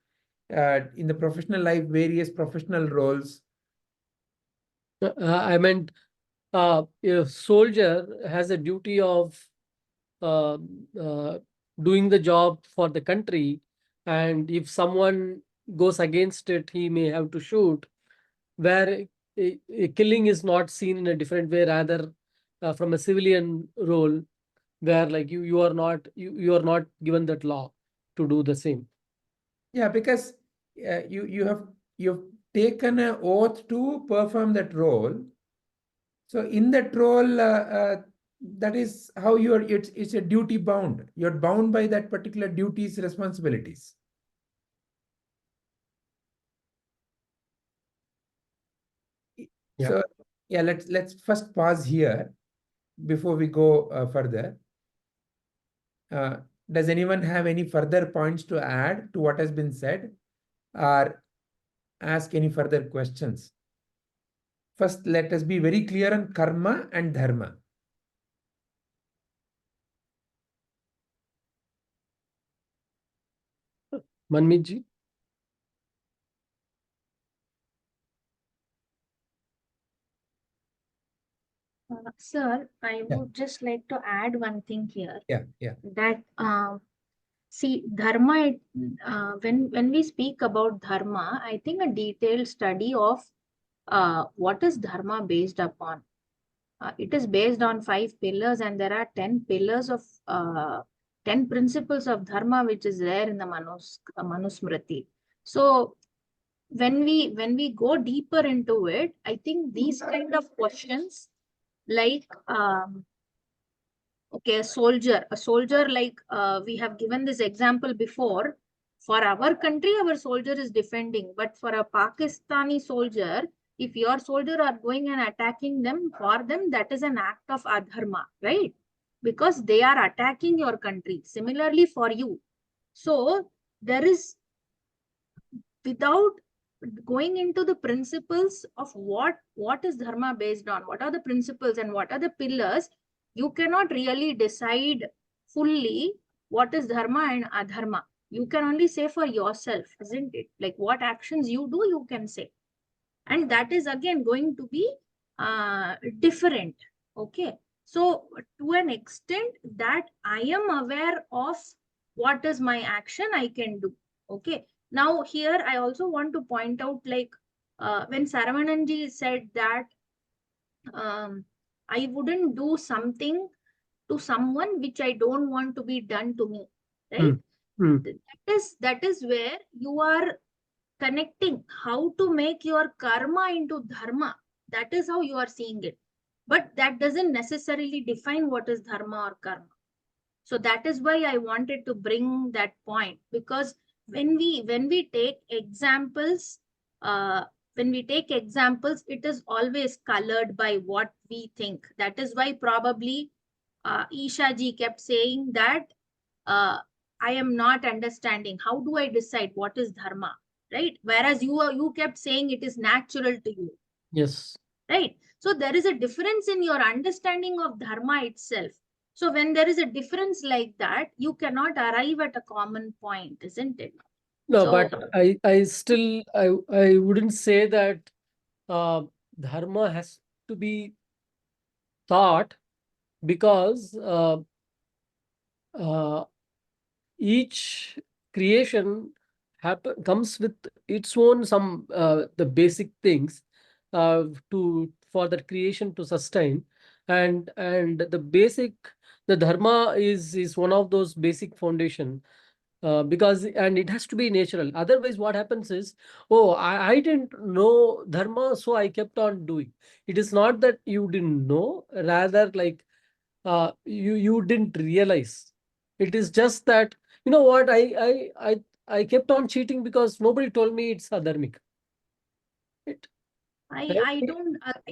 In the professional life, various professional roles. I meant a soldier has a duty of uh, doing the job for the country, and if someone goes against it, he may have to shoot, where a killing is not seen in a different way, rather from a civilian role, where like you are not given that law to do the same. Yeah, because you've taken an oath to perform that role. So in that role, that is how it's a duty bound. You're bound by that particular duty's responsibilities. Yeah. So yeah, let's first pause here before we go further. Does anyone have any further points to add to what has been said, or ask any further questions? First, let us be very clear on karma and dharma. Manmeet ji? Sir, I Yeah. would just like to add one thing here. Yeah. That see, dharma, when we speak about dharma, I think a detailed study of what is dharma based upon. It is based on 5 pillars, and there are 10 pillars of 10 principles of dharma, which is there in the Manusmriti. So when we go deeper into it, I think these kind of questions, like okay, a soldier, like we have given this example before. For our country, our soldier is defending, but for a Pakistani soldier, if your soldier are going and attacking them, for them that is an act of adharma, right? Because they are attacking your country. Similarly for you. So there is, without going into the principles of what is dharma based on, what are the principles and what are the pillars, you cannot really decide fully what is dharma and adharma. You can only say for yourself, isn't it? Like what actions you do, you can say. And that is again going to be different. Okay. So to an extent that I am aware of what is my action, I can do. Okay. Now here I also want to point out, like when Saravananji said that I wouldn't do something to someone which I don't want to be done to me, right? That is where you are connecting how to make your karma into dharma. That is how you are seeing it. But that doesn't necessarily define what is dharma or karma. So that is why I wanted to bring that point, because when we take examples, it is always colored by what we think. That is why probably Isha ji kept saying that I am not understanding. How do I decide what is dharma, right? Whereas you kept saying it is natural to you. Yes. right? So there is a difference in your understanding of dharma itself. So when there is a difference like that, you cannot arrive at a common point, isn't it? No, So- but I still I wouldn't say that dharma has to be taught, because each creation comes with its own some the basic things for that creation to sustain, and the dharma is one of those basic foundation, because and it has to be natural. Otherwise what happens is, oh, I didn't know dharma, so I kept on doing. It is not that you didn't know, rather like you didn't realize. It is just that, you know what, I kept on cheating because nobody told me it's adharmic. I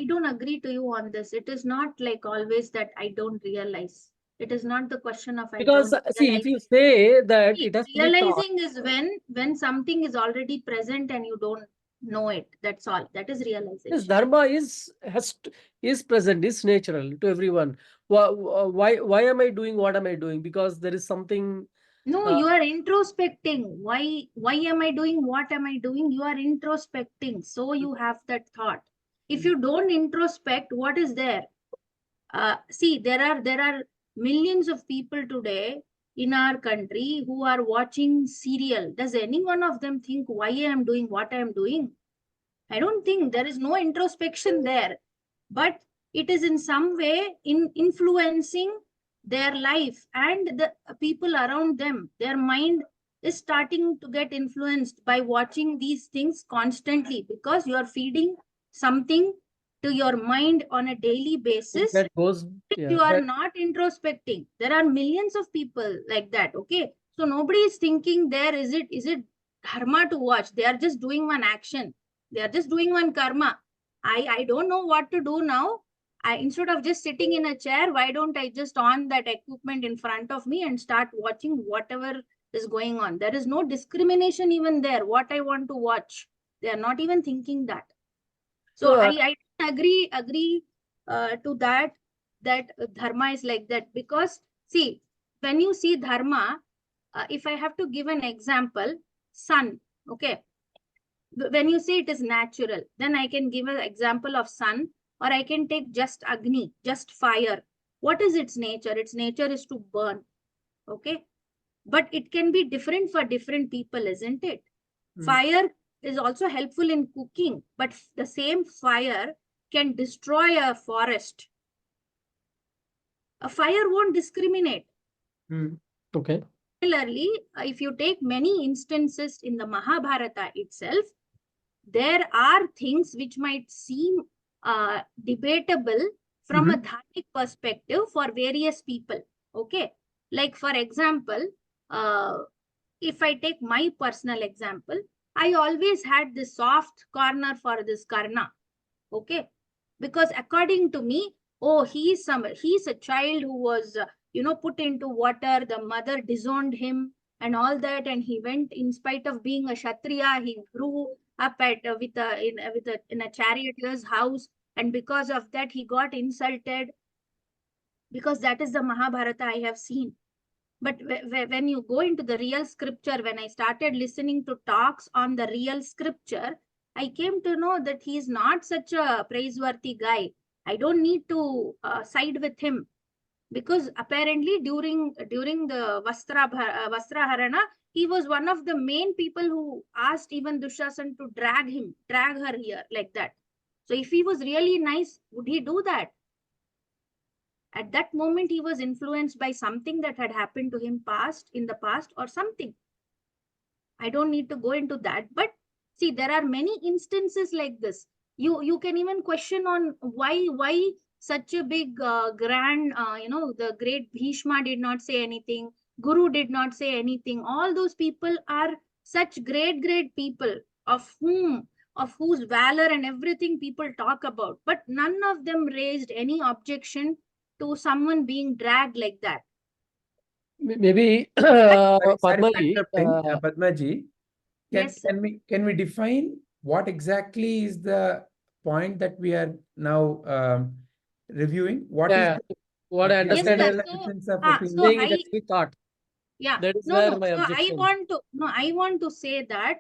don't agree to you on this. It is not like always that I don't realize. It is not the question of I Because don't see, if realize. you say that See, it has to be taught, realizing is when something is already present and you don't know it. That's all. That is yes, realization. dharma is present, is natural to everyone. Why am I doing what am I doing? Because there is something. No, you are introspecting. Why am I doing what am I doing? You are introspecting. So you have that thought. If you don't introspect, what is there? See, there are millions of people today in our country who are watching serial. Does any one of them think why I am doing what I am doing? I don't think. There is no introspection there, but it is in some way influencing their life and the people around them. Their mind is starting to get influenced by watching these things constantly, because you are feeding something to your mind on a daily basis. That goes, You are not introspecting. There are millions of people like that. Okay, so nobody is thinking there, is it dharma to watch? They are just doing one action. They are just doing one karma. I don't know what to do now. Instead of just sitting in a chair, why don't I just on that equipment in front of me and start watching whatever is going on? There is no discrimination even there. What I want to watch, they are not even thinking that. So I agree to that dharma is like that. Because see, when you see dharma, if I have to give an example, sun, okay, when you say it is natural, then I can give an example of sun, or I can take just agni, just fire. What is its nature? Its nature is to burn, okay, but it can be different for different people, isn't it? Fire is also helpful in cooking, but the same fire can destroy a forest. A fire won't discriminate. Okay. Similarly, if you take many instances in the Mahabharata itself, there are things which might seem debatable from a dharmic perspective for various people. Okay, like for example, if I take my personal example, I always had this soft corner for this Karna. Okay, because according to me, oh, he's a child who was put into water. The mother disowned him and all that, and he went, in spite of being a Kshatriya, he grew up in a charioteer's house, and because of that he got insulted, because that is the Mahabharata I have seen. But when you go into the real scripture, when I started listening to talks on the real scripture, I came to know that he is not such a praiseworthy guy. I don't need to side with him, because apparently during the Vastra Harana, he was one of the main people who asked even Dushasan to drag her here like that. So if he was really nice, would he do that? At that moment, he was influenced by something that had happened to him in the past or something. I don't need to go into that. But see, there are many instances like this. You can even question on why such a big grand, the great Bhishma did not say anything. Guru did not say anything. All those people are such great people of whose valor and everything people talk about. But none of them raised any objection to someone being dragged like that. Maybe Sorry for Padmaji, interrupting, Padmaji. Yes, sir. Can we define what exactly is the point that we are now reviewing? What is Yeah, what I the understand sir. is essence of So, opinion? so saying it I, has to be thought. yeah, That is no, where no. my So objection. I want to say that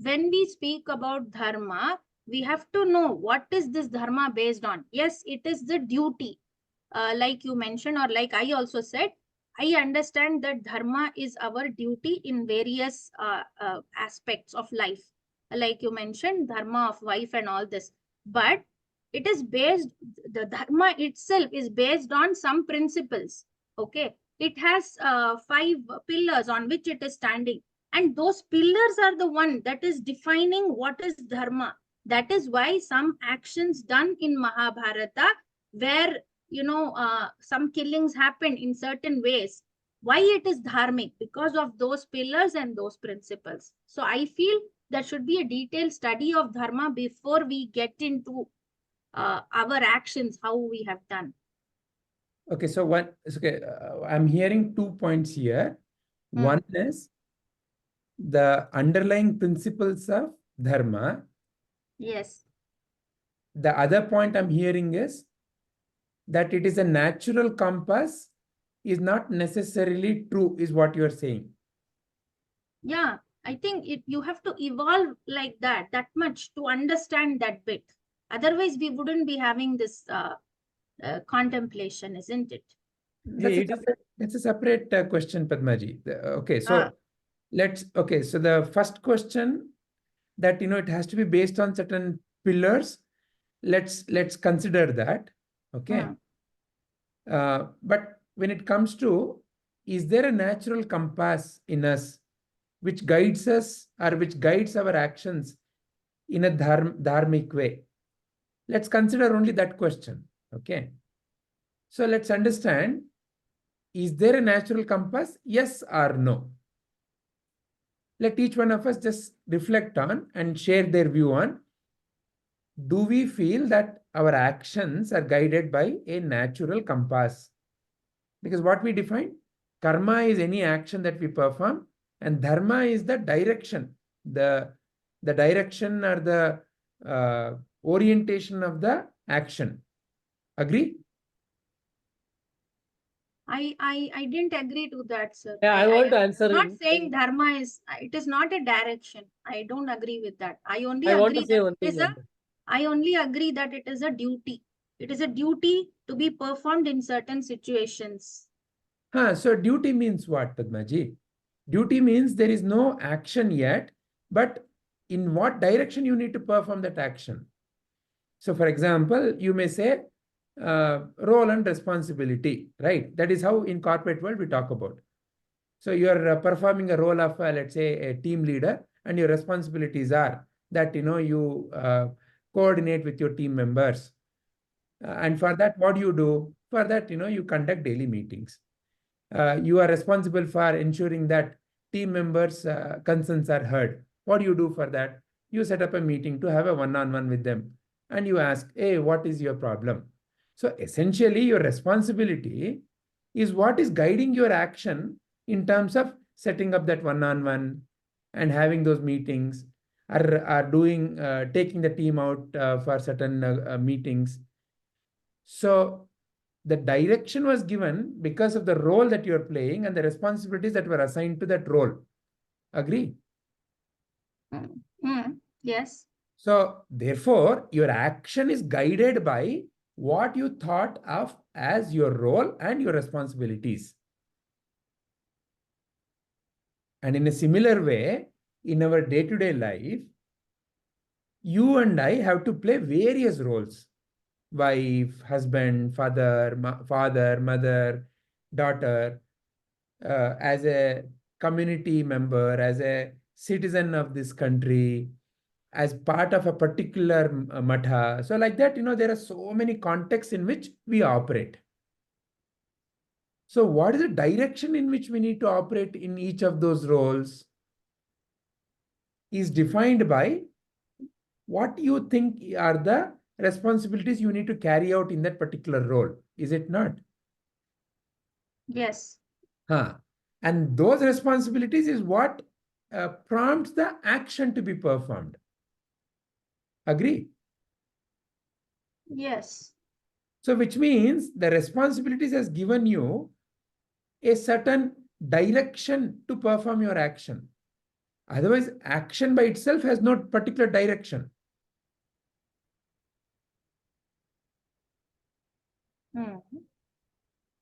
when we speak about dharma, we have to know what is this dharma based on. Yes, it is the duty, like you mentioned, or like I also said. I understand that dharma is our duty in various aspects of life, like you mentioned, dharma of wife and all this. But it is based, the dharma itself is based on some principles. Okay, it has 5 pillars on which it is standing, and those pillars are the one that is defining what is dharma. That is why some actions done in Mahabharata, where some killings happen in certain ways, why it is dharmic? Because of those pillars and those principles. So I feel there should be a detailed study of dharma before we get into our actions, how we have done. Okay, so I'm hearing 2 points here. One is the underlying principles of dharma. Yes. The other point I'm hearing is that it is a natural compass is not necessarily true, is what you're saying. Yeah, I think you have to evolve like that much to understand that bit. Otherwise, we wouldn't be having this contemplation, isn't it? That's a separate question, Padmaji. Okay, so so the first question that, it has to be based on certain pillars. Let's consider that. Okay. But when it comes to, is there a natural compass in us which guides us or which guides our actions in a dharmic way? Let's consider only that question. Okay. So let's understand, is there a natural compass? Yes or no? Let each one of us just reflect on and share their view on, do we feel that our actions are guided by a natural compass? Because what we define, karma is any action that we perform, and dharma is the direction, the direction or the orientation of the action. Agree? I didn't agree to that, sir. Yeah, I want to answer. I'm not saying dharma is, it is not a direction. I don't agree with that. I only agree that it is a duty. It is a duty to be performed in certain situations. So duty means what, Padmaji? Duty means there is no action yet, but in what direction you need to perform that action. So for example, you may say role and responsibility, right? That is how in corporate world we talk about. So you are performing a role of, let's say, a team leader, and your responsibilities are that, you coordinate with your team members. And for that, what do you do? For that, you conduct daily meetings. You are responsible for ensuring that team members' concerns are heard. What do you do for that? You set up a meeting to have a one-on-one with them, and you ask, hey, what is your problem? So essentially, your responsibility is what is guiding your action in terms of setting up that one-on-one and having those meetings, are doing taking the team out for certain meetings. So the direction was given because of the role that you're playing and the responsibilities that were assigned to that role. Agree? Yes. So therefore, your action is guided by what you thought of as your role and your responsibilities. And in a similar way, in our day-to-day life, you and I have to play various roles. Wife, husband, father, mother, daughter, as a community member, as a citizen of this country, as part of a particular matha. So like that, there are so many contexts in which we operate. So what is the direction in which we need to operate in each of those roles is defined by what you think are the responsibilities you need to carry out in that particular role. Is it not? Yes. And those responsibilities is what prompts the action to be performed. Agree? Yes. So which means the responsibilities has given you a certain direction to perform your action. Otherwise, action by itself has no particular direction.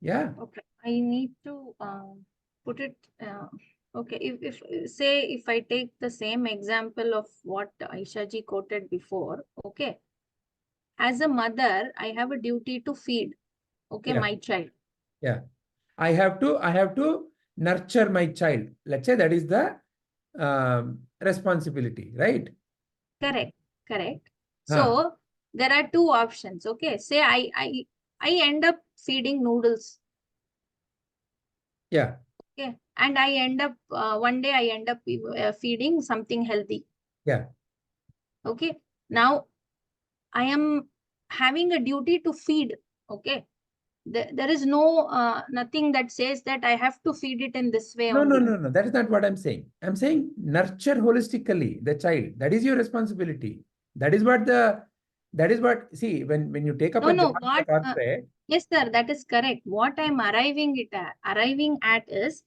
Yeah. Okay. I need to put it. Okay. If say if I take the same example of what Aisha ji quoted before. Okay. As a mother, I have a duty to feed. Okay, Yeah. my child. Yeah. I have to nurture my child. Let's say that is the responsibility, right? Correct. Correct. So there are two options. Okay. Say I end up feeding noodles. Yeah. Okay. And I end up one day I end up feeding something healthy. Yeah. Okay. Now I am having a duty to feed. Okay. There is no nothing that says that I have to feed it in this way No, only. no. That is not what I'm saying. I'm saying nurture holistically the child. That is your responsibility. That is what see, when you take up a job in the corporate. Yes, sir, that is correct. What I'm arriving at is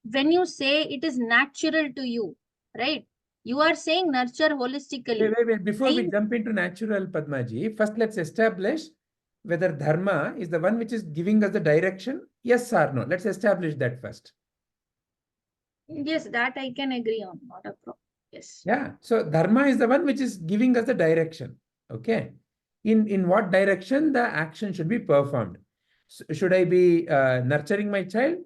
when you say it is natural to you, right? You are saying nurture holistically. Wait. Before we jump into natural, Padmaji, first let's establish whether dharma is the one which is giving us the direction, yes or no. Let's establish that first. Yes, that I can agree on. Not a problem. Yes. Yeah. So dharma is the one which is giving us the direction. Okay. In what direction the action should be performed? So should I be nurturing my child,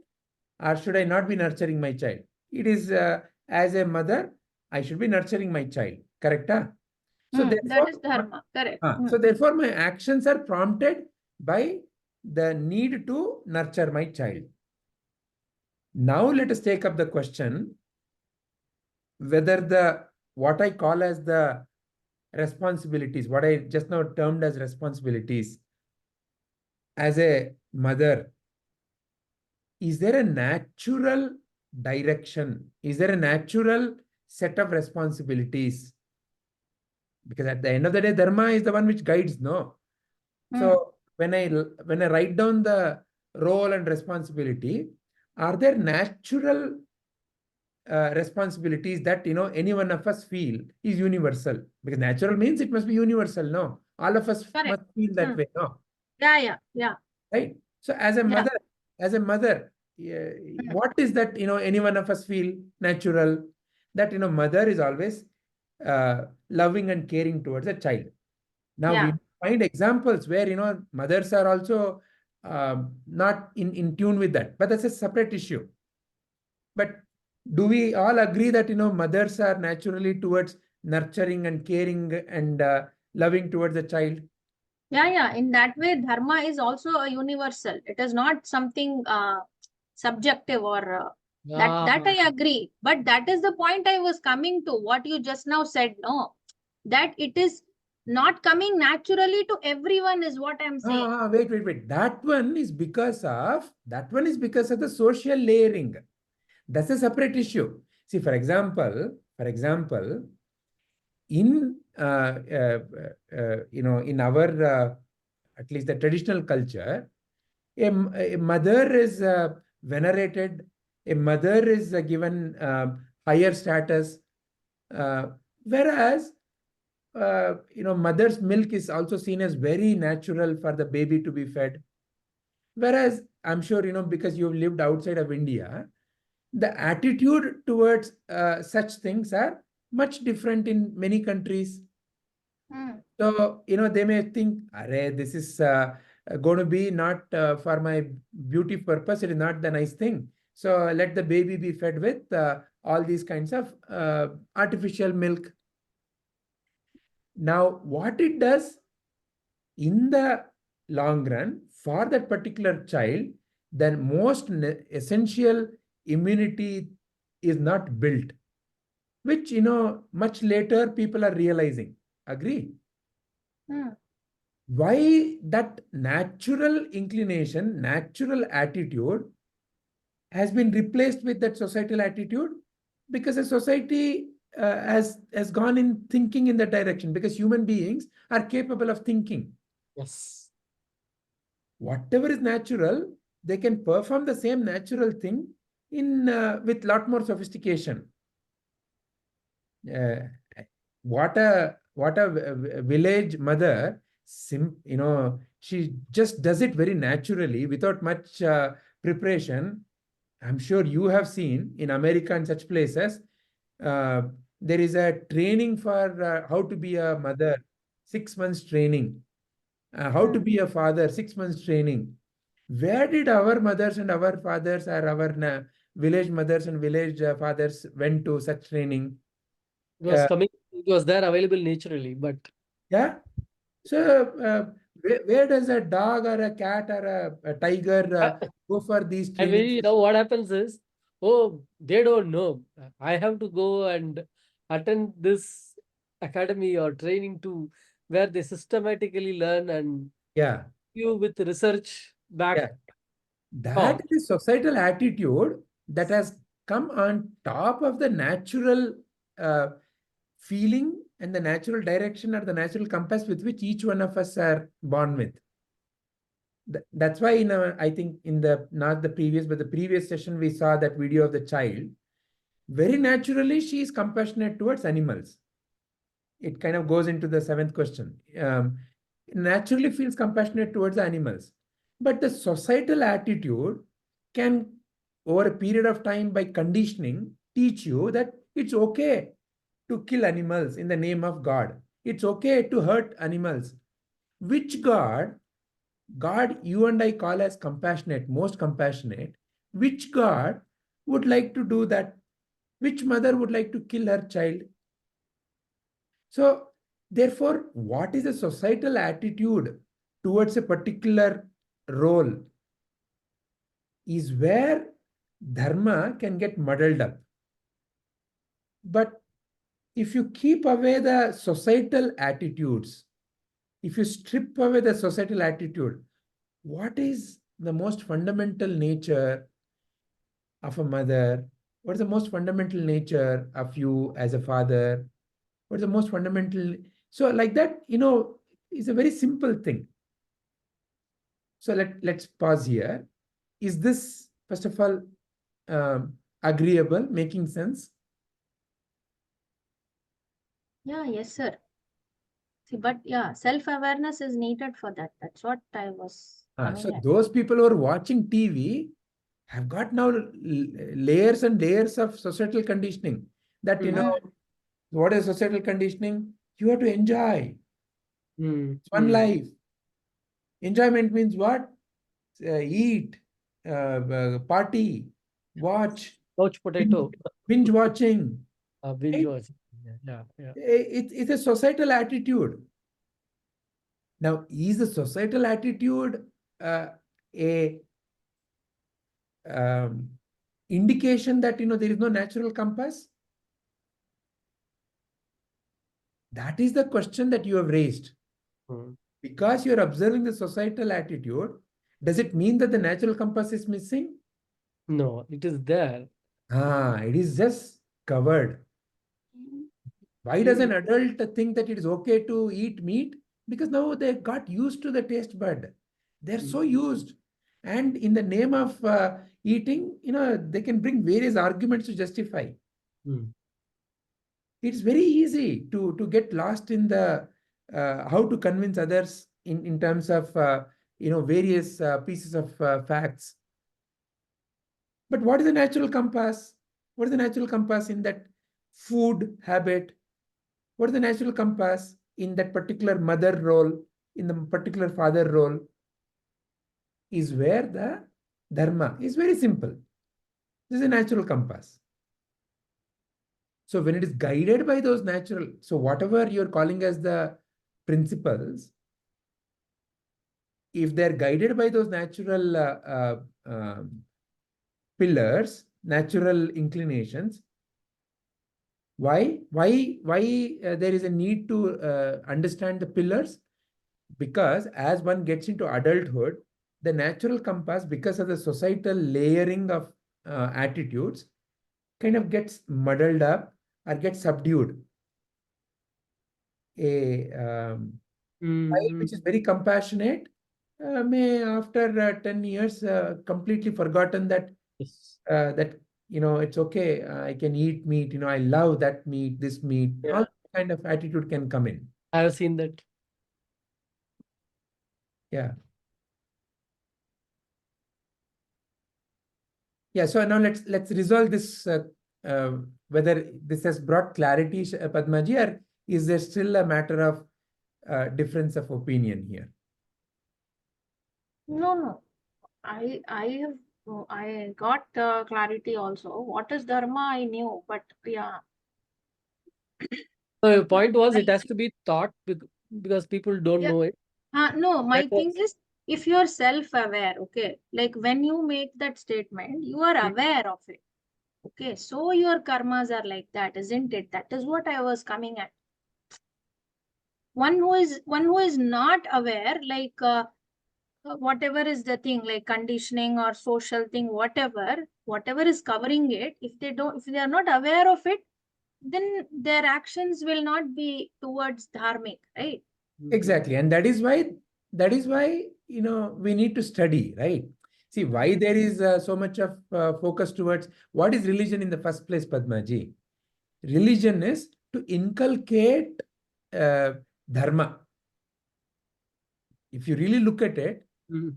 or should I not be nurturing my child? It is as a mother, I should be nurturing my child. Correct? So therefore, that is dharma. Correct. So therefore, my actions are prompted by the need to nurture my child. Now let us take up the question whether what I call as the responsibilities, what I just now termed as responsibilities, as a mother, is there a natural direction? Is there a natural set of responsibilities? Because at the end of the day, dharma is the one which guides, no? So when I write down the role and responsibility, are there natural responsibilities that any one of us feel is universal? Because natural means it must be universal, no? All of us must feel that way, no? Yeah. Right. So as a mother, what is that any one of us feel natural? That mother is always loving and caring towards a child. Now we find examples where mothers are also not in tune with that, but that's a separate issue. But do we all agree that mothers are naturally towards nurturing and caring and loving towards the child? Yeah. In that way, dharma is also a universal. It is not something subjective or that I agree. But that is the point I was coming to. What you just now said, no, that it is not coming naturally to everyone is what I'm saying. Wait. That one is because of the social layering. That's a separate issue. See, for example, in in our at least the traditional culture, a mother is venerated, a mother is given higher status, whereas mother's milk is also seen as very natural for the baby to be fed. Whereas I'm sure because you've lived outside of India, the attitude towards such things are much different in many countries. So, they may think, this is going to be not for my beauty purpose. It is not the nice thing. So let the baby be fed with all these kinds of artificial milk. Now, what it does in the long run for that particular child, the most essential immunity is not built, which, much later people are realizing. Agree? Why that natural inclination, natural attitude has been replaced with that societal attitude? Because a society has gone in thinking in that direction, because human beings are capable of thinking. Yes. Whatever is natural, they can perform the same natural thing in with lot more sophistication. What a village mother, she just does it very naturally without much preparation. I'm sure you have seen in America and such places, there is a training for how to be a mother, 6 months training. How to be a father, 6 months training. Where did our mothers and our fathers, or our village mothers and village fathers went to such training? It was there available naturally, but yeah. So where does a dog or a cat or a tiger go for these trainings? what happens is, oh, they don't know. I have to go and attend this academy or training to where they systematically learn and Yeah. you with research back. Yeah. That is societal attitude that has come on top of the natural feeling and the natural direction or the natural compass with which each one of us are born with. That's why I think in the, not the previous, but the previous session, we saw that video of the child. Very naturally, she is compassionate towards animals. It kind of goes into the 7th question. Naturally feels compassionate towards the animals. But the societal attitude can, over a period of time, by conditioning, teach you that it's okay to kill animals in the name of God. It's okay to hurt animals. Which God you and I call as compassionate, most compassionate, which God would like to do that? Which mother would like to kill her child? So, therefore, what is the societal attitude towards a particular role is where dharma can get muddled up. But if you keep away the societal attitudes, if you strip away the societal attitude, what is the most fundamental nature of a mother? What is the most fundamental nature of you as a father? What is the most fundamental? So like that, is a very simple thing. So let's pause here. Is this, first of all, agreeable, making sense? Yeah, yes, sir. See, but yeah, self-awareness is needed for that. That's what I was coming So at. those people who are watching TV have got now layers and layers of societal conditioning that, what is societal conditioning? You have to enjoy. It's one life. Enjoyment means what? Eat, party, watch. Couch potato. Binge watching. Binge Right? watching. Yeah. It's a societal attitude. Now, is the societal attitude a indication that there is no natural compass? That is the question that you have raised. Because you are observing the societal attitude, does it mean that the natural compass is missing? No, it is there. It is just covered. Why does an adult think that it is okay to eat meat? Because now they got used to the taste bud. They're so used. And in the name of eating, they can bring various arguments to justify. It's very easy to get lost in the how to convince others in terms of various pieces of facts. But what is the natural compass? What is the natural compass in that food habit? What is the natural compass in that particular mother role, in the particular father role? Is where the dharma is very simple. This is a natural compass. So when it is guided by those natural, so whatever you're calling as the principles, if they're guided by those natural pillars, natural inclinations, why there is a need to understand the pillars? Because as one gets into adulthood, the natural compass, because of the societal layering of attitudes, kind of gets muddled up, or get subdued. A child which is very compassionate may after 10 years completely forgotten that Yes. that it's okay, I can eat meat, I love that meat, this meat. Yeah. All kind of attitude can come in. I have seen that. Yeah. Yeah. So now let's resolve this. Whether this has brought clarity, Padmaji, or is there still a matter of difference of opinion here? No. I got clarity also. What is dharma? I knew, but yeah. So your point was it has to be taught because people don't Yeah. know it. No, my That thing was- is, if you are self-aware, okay, like when you make that statement, you are aware of it. Okay, so your karmas are like that, isn't it? That is what I was coming at. One who is not aware, like whatever is the thing, like conditioning or social thing, whatever is covering it, if they are not aware of it, then their actions will not be towards dharmic, right? Exactly. And that is why we need to study, right? See why there is so much of focus towards what is religion in the first place, Padmaji. Religion is to inculcate dharma. If you really look at it,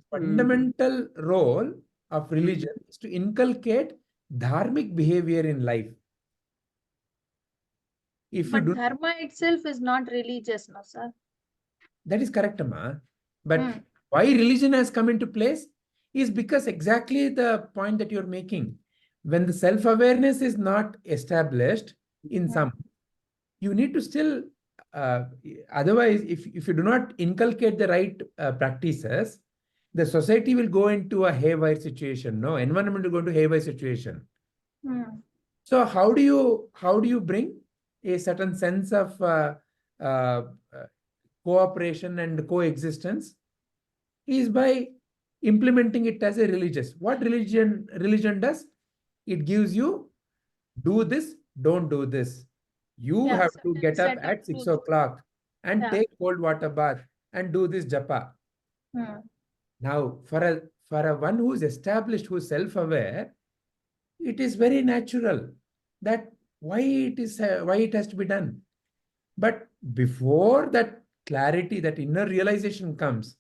fundamental role of religion is to inculcate dharmic behavior in life. If you But do, dharma itself is not religious, no, sir. that is correct, Amma. But why religion has come into place is because exactly the point that you're making. When the self-awareness is not established in some, you need to still, otherwise, if you do not inculcate the right practices, the society will go into a haywire situation. No, environment will go into haywire situation. So how do you bring a certain sense of cooperation and coexistence? Is by implementing it as a religious. What religion does? It gives you do this, don't do this. You have to certain get up set of at 6 rules. o'clock and Yeah. take cold water bath and do this japa. Now, for a one who's established, who's self-aware, it is very natural that why it has to be done. But before that clarity, that inner realization comes,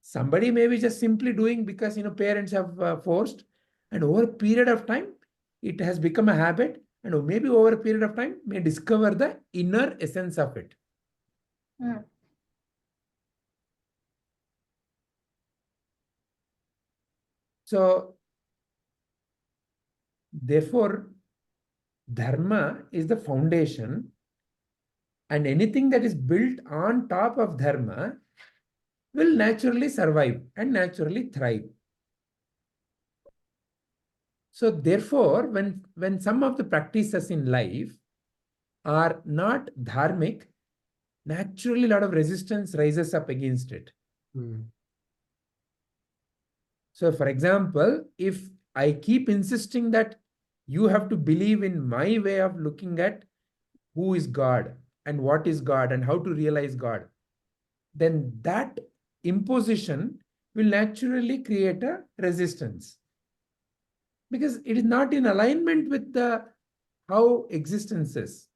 somebody may be just simply doing because parents have forced, and over a period of time, it has become a habit, and maybe over a period of time may discover the inner essence of it. So, therefore, dharma is the foundation, and anything that is built on top of dharma will naturally survive and naturally thrive. So therefore, when some of the practices in life are not dharmic, naturally a lot of resistance rises up against it. So for example, if I keep insisting that you have to believe in my way of looking at who is God and what is God and how to realize God, then that imposition will naturally create a resistance, because it is not in alignment with the how existence is.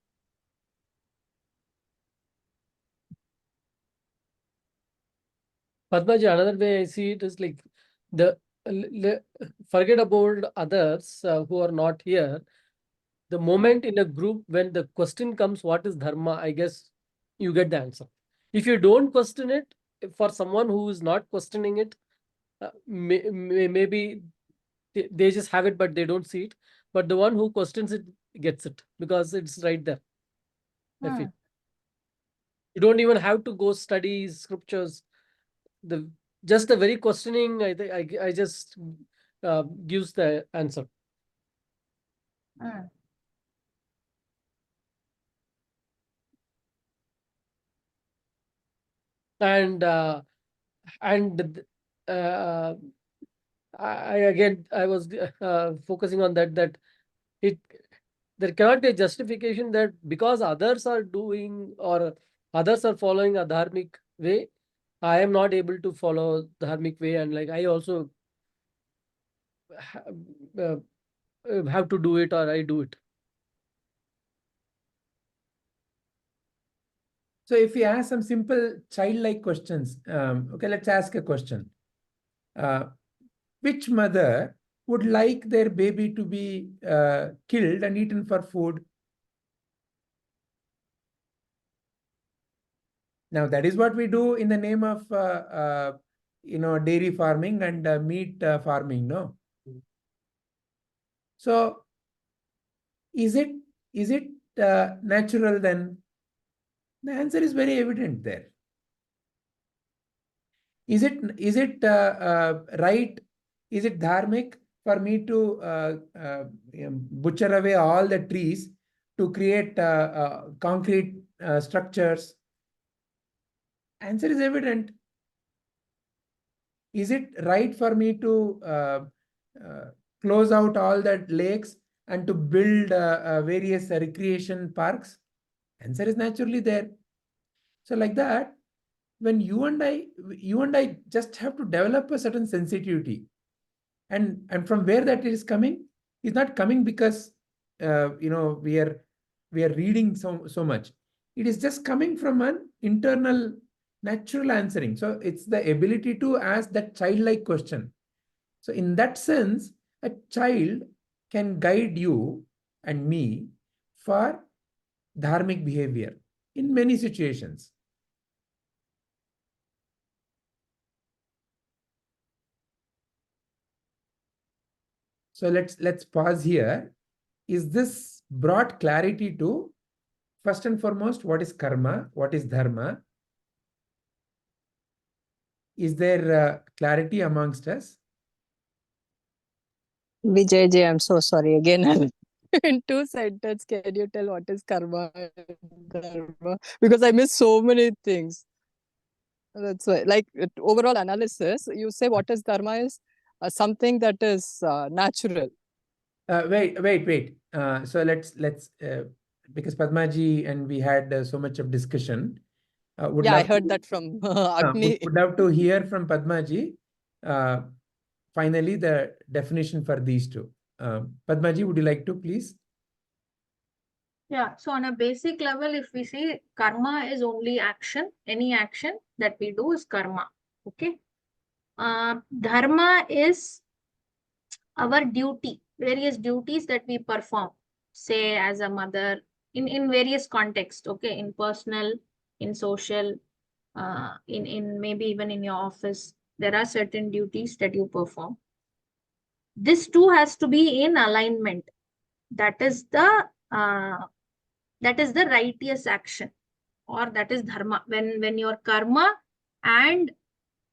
Padmaji, another way I see it is like forget about others who are not here. The moment in a group when the question comes, what is dharma? I guess you get the answer. If you don't question it, for someone who is not questioning it, maybe they just have it, but they don't see it. But the one who questions it gets it because it's right there. I feel you don't even have to go study scriptures. Just the very questioning, I think I just gives the answer. And I was focusing on that it there cannot be a justification that because others are doing or others are following a dharmic way, I am not able to follow the dharmic way, and like I also have to do it, or I do it. So if we ask some simple childlike questions, okay, let's ask a question. Which mother would like their baby to be killed and eaten for food? Now, that is what we do in the name of, dairy farming and meat farming, no? So, is it natural then? The answer is very evident there. Is it right? Is it dharmic for me to butcher away all the trees to create concrete structures? Answer is evident. Is it right for me to close out all the lakes and to build various recreation parks? Answer is naturally there. So like that, when you and I just have to develop a certain sensitivity, and from where that is coming, is not coming because we are reading so much. It is just coming from an internal natural answering. So it's the ability to ask that childlike question. So in that sense, a child can guide you and me for dharmic behavior in many situations. So let's pause here. Is this brought clarity to, first and foremost, what is karma, what is dharma? Is there clarity amongst us? Vijay, I'm so sorry again. In 2 sentences, can you tell what is karma and dharma? Because I miss so many things. That's why, like overall analysis, you say what is dharma is something that is natural. Wait. So let's because Padmaji and we had so much of discussion. I heard that from Agni. Would love to hear from Padmaji. Finally, the definition for these two. Padmaji, would you like to please? Yeah, so on a basic level, if we say karma is only action, any action that we do is karma. Okay. Dharma is our duty, various duties that we perform, say as a mother, in various contexts, okay, in personal, in social, in maybe even in your office, there are certain duties that you perform. This too has to be in alignment. That is the righteous action, or that is dharma. When your karma and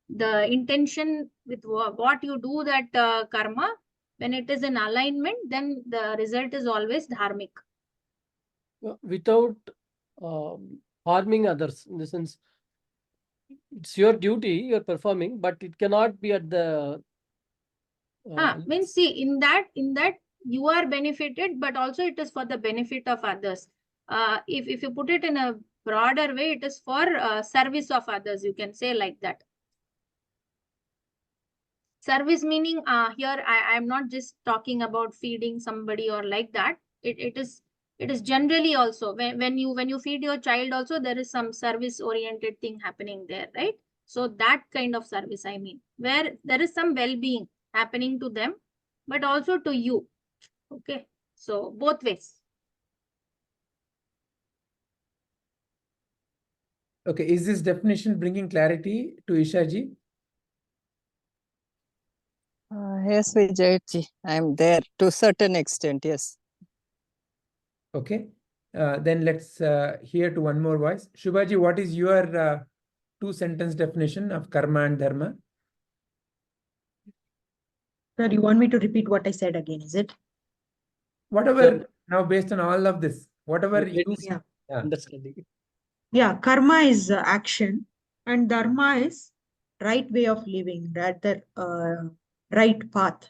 the intention with what you do that karma, when it is in alignment, then the result is always dharmic. Without harming others, in the sense, it's your duty you're performing, but it cannot be at the means see, in that you are benefited, but also it is for the benefit of others. If you put it in a broader way, it is for service of others, you can say like that. Service meaning here I am not just talking about feeding somebody or like that. It is generally also when you feed your child also, there is some service oriented thing happening there, right? So that kind of service, I mean, where there is some well-being happening to them, but also to you. Okay, so both ways. Okay, is this definition bringing clarity to Ishaji? Yes, Vijay, I am there to a certain extent, yes. Okay, then let's hear to one more voice. Shubhaji, what is your 2-sentence definition of karma and dharma? Sir, you want me to repeat what I said again, is it? Whatever, now based on all of this, whatever you... Yeah. understanding. Yeah, karma is action and dharma is right way of living, rather right path,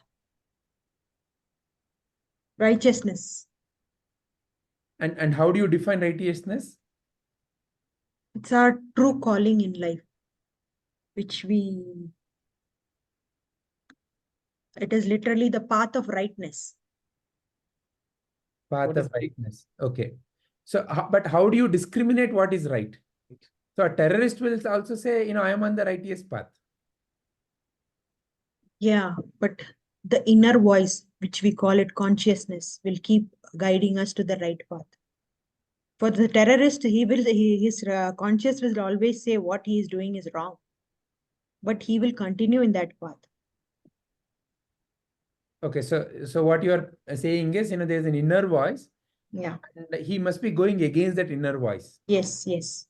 righteousness. And how do you define righteousness? It's our true calling in life, which it is literally the path of rightness. Path What is of rightness. Okay. So, but how do you discriminate what is right? So a terrorist will also say, I am on the righteous path. Yeah, but the inner voice, which we call it consciousness, will keep guiding us to the right path. For the terrorist, his conscious will always say what he is doing is wrong, but he will continue in that path. Okay, so what you are saying is, there's an inner voice. Yeah. And he must be going against that inner voice. Yes, yes.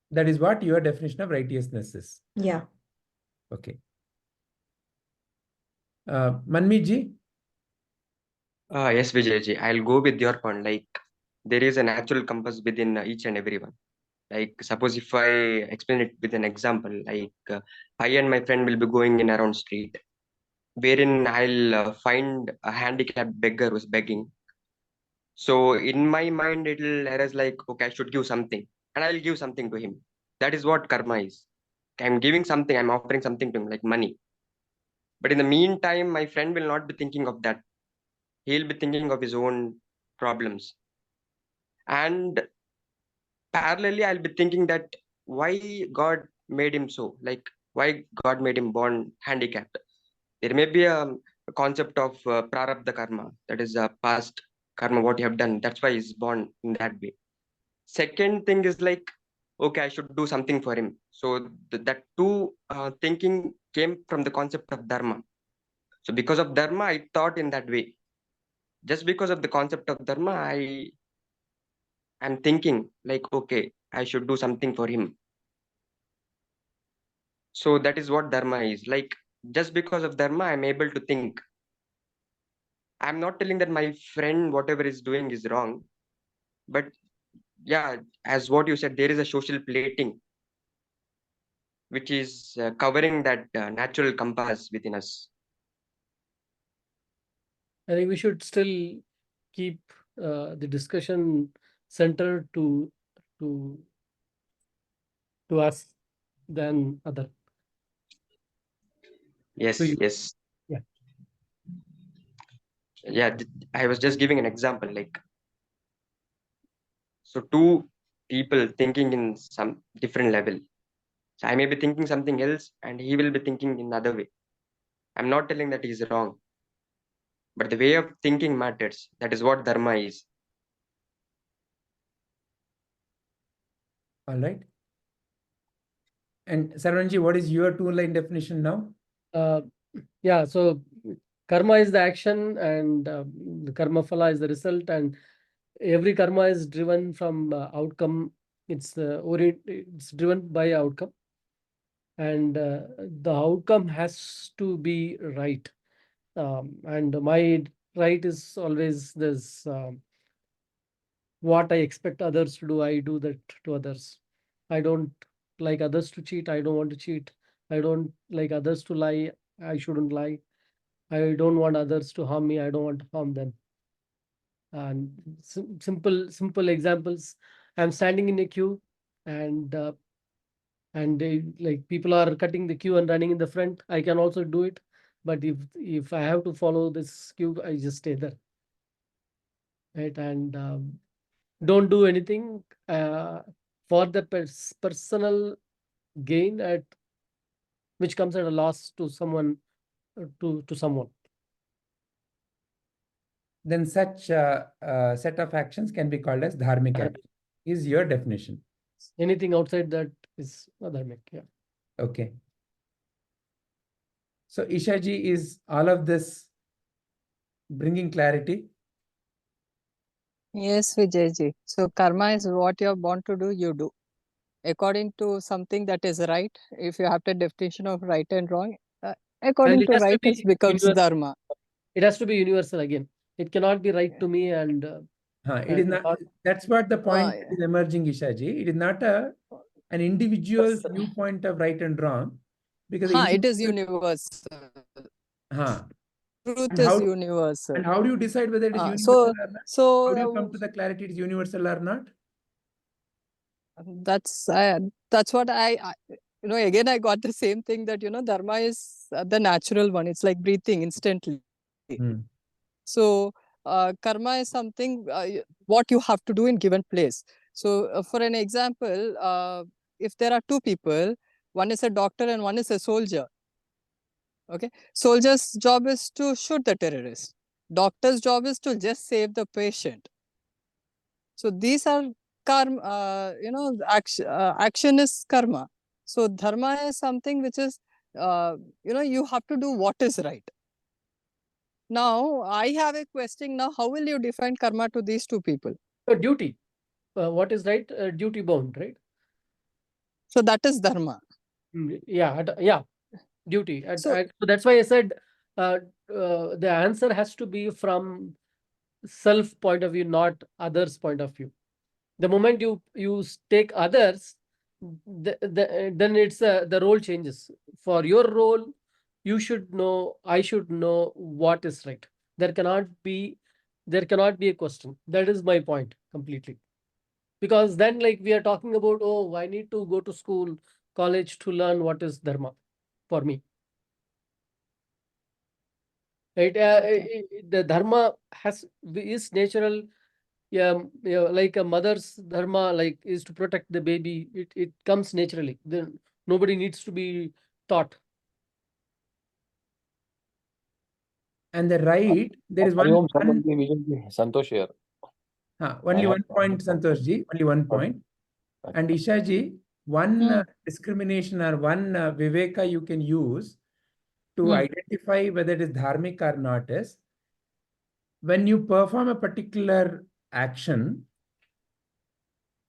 That is what your definition of righteousness is. Yeah. Okay. Manmeet Yes, Vijayji, I'll go with your point. Like, there is a natural compass within each and everyone. Like, suppose if I explain it with an example, like I and my friend will be going in around street, wherein I'll find a handicapped beggar who's begging. So in my mind, it'll arise like, okay, I should give something, and I'll give something to him. That is what karma is. I'm giving something, I'm offering something to him, like money. But in the meantime, my friend will not be thinking of that. He'll be thinking of his own problems. And parallelly, I'll be thinking that why God made him so, like why God made him born handicapped. There may be a concept of prarabdha karma, that is past karma, what you have done. That's why he's born in that way. Second thing is like, okay, I should do something for him. So that two thinking came from the concept of dharma. So because of dharma, I thought in that way. Just because of the concept of dharma, I am thinking like, okay, I should do something for him. So that is what dharma is. Like, just because of dharma, I'm able to think. I'm not telling that my friend, whatever is doing is wrong. But yeah, as what you said, there is a social plating which is covering that natural compass within us. I think we should still keep the discussion centered to us than other. Yes, So you- yes. Yeah. Yeah, I was just giving an example. Like, so two people thinking in some different level. So I may be thinking something else and he will be thinking in another way. I'm not telling that he's wrong, but the way of thinking matters. That is what dharma is. All right. And Sarvanji, what is your two-line definition now? Yeah, so karma is the action and the karma phala is the result, and every karma is driven from outcome. It's driven by outcome, and the outcome has to be right. And my right is always this, what I expect others to do, I do that to others. I don't like others to cheat, I don't want to cheat. I don't like others to lie, I shouldn't lie. I don't want others to harm me, I don't want to harm them. And simple examples. I'm standing in a queue, and like people are cutting the queue and running in the front. I can also do it, but if I have to follow this queue, I just stay there, right? And don't do anything for the personal gain at which comes at a loss to someone, to someone. Then such set of actions can be called as dharmic action. Is your definition. Anything outside that is adharmic. Yeah. Okay. So Ishaji, is all of this bringing clarity? Yes, Vijayji. So karma is what you're born to do, you do. According to something that is right, if you have the definition of right and wrong, according it to has to right, be it becomes universal. dharma. It has to be universal again. It cannot be right to me and It is not. That's what the point yeah. is emerging, Ishaji. It is not an individual viewpoint of right and wrong, because It is universal. truth And is how- universal. And how do you decide whether it is universal So, or not? so How do you come to the clarity it is universal or not? that's what again I got the same thing that dharma is the natural one. It's like breathing instantly. So karma is something what you have to do in given place. So for an example, if there are two people, one is a doctor and one is a soldier. Okay, soldier's job is to shoot the terrorist. Doctor's job is to just save the patient. So these are karma, action is karma. So dharma is something which is, you have to do what is right. Now, I have a question now. How will you define karma to these two people? Duty. What is right? Duty bound, right? So that is dharma. Yeah. Duty. So- So that's why I said the answer has to be from self point of view, not others' point of view. The moment you take others, then it's the role changes. For your role, you should know, I should know what is right. There cannot be a question. That is my point completely. Because then, like, we are talking about, oh, I need to go to school, college to learn what is dharma for me. Right? The dharma is natural. Yeah, like a mother's dharma, like, is to protect the baby. It comes naturally. Then nobody needs to be taught. And the right, there is Hari one, Om Sambandhi Vijay Santosh here. only I one have- point, Santoshji, only one point. Okay. And Ishaji, one discrimination or one viveka you can use to identify whether it is dharmic or not is, when you perform a particular action,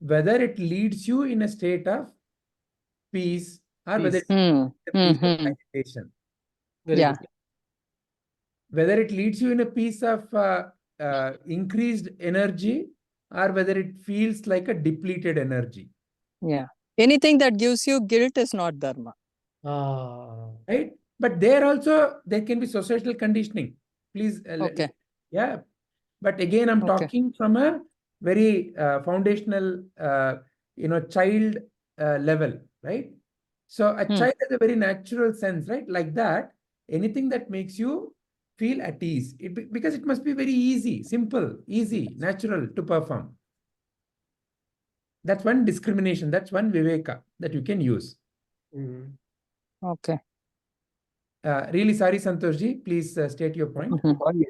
whether it leads you in a state of peace or whether Peace. it's a peace of meditation. Very Yeah. good. Whether it leads you in a piece of increased energy or whether it feels like a depleted energy. Yeah. Anything that gives you guilt is not dharma. Right? But there also, there can be societal conditioning. Please. Okay. Yeah. But again, I'm Okay. talking from a very foundational, child level, right? So a child has a very natural sense, right? Like that, anything that makes you feel at ease, because it must be very easy, simple, easy, natural to perform. That's one discrimination. That's one viveka that you can use. Okay. Really sorry, Santoshji. Please state your point. Sorry,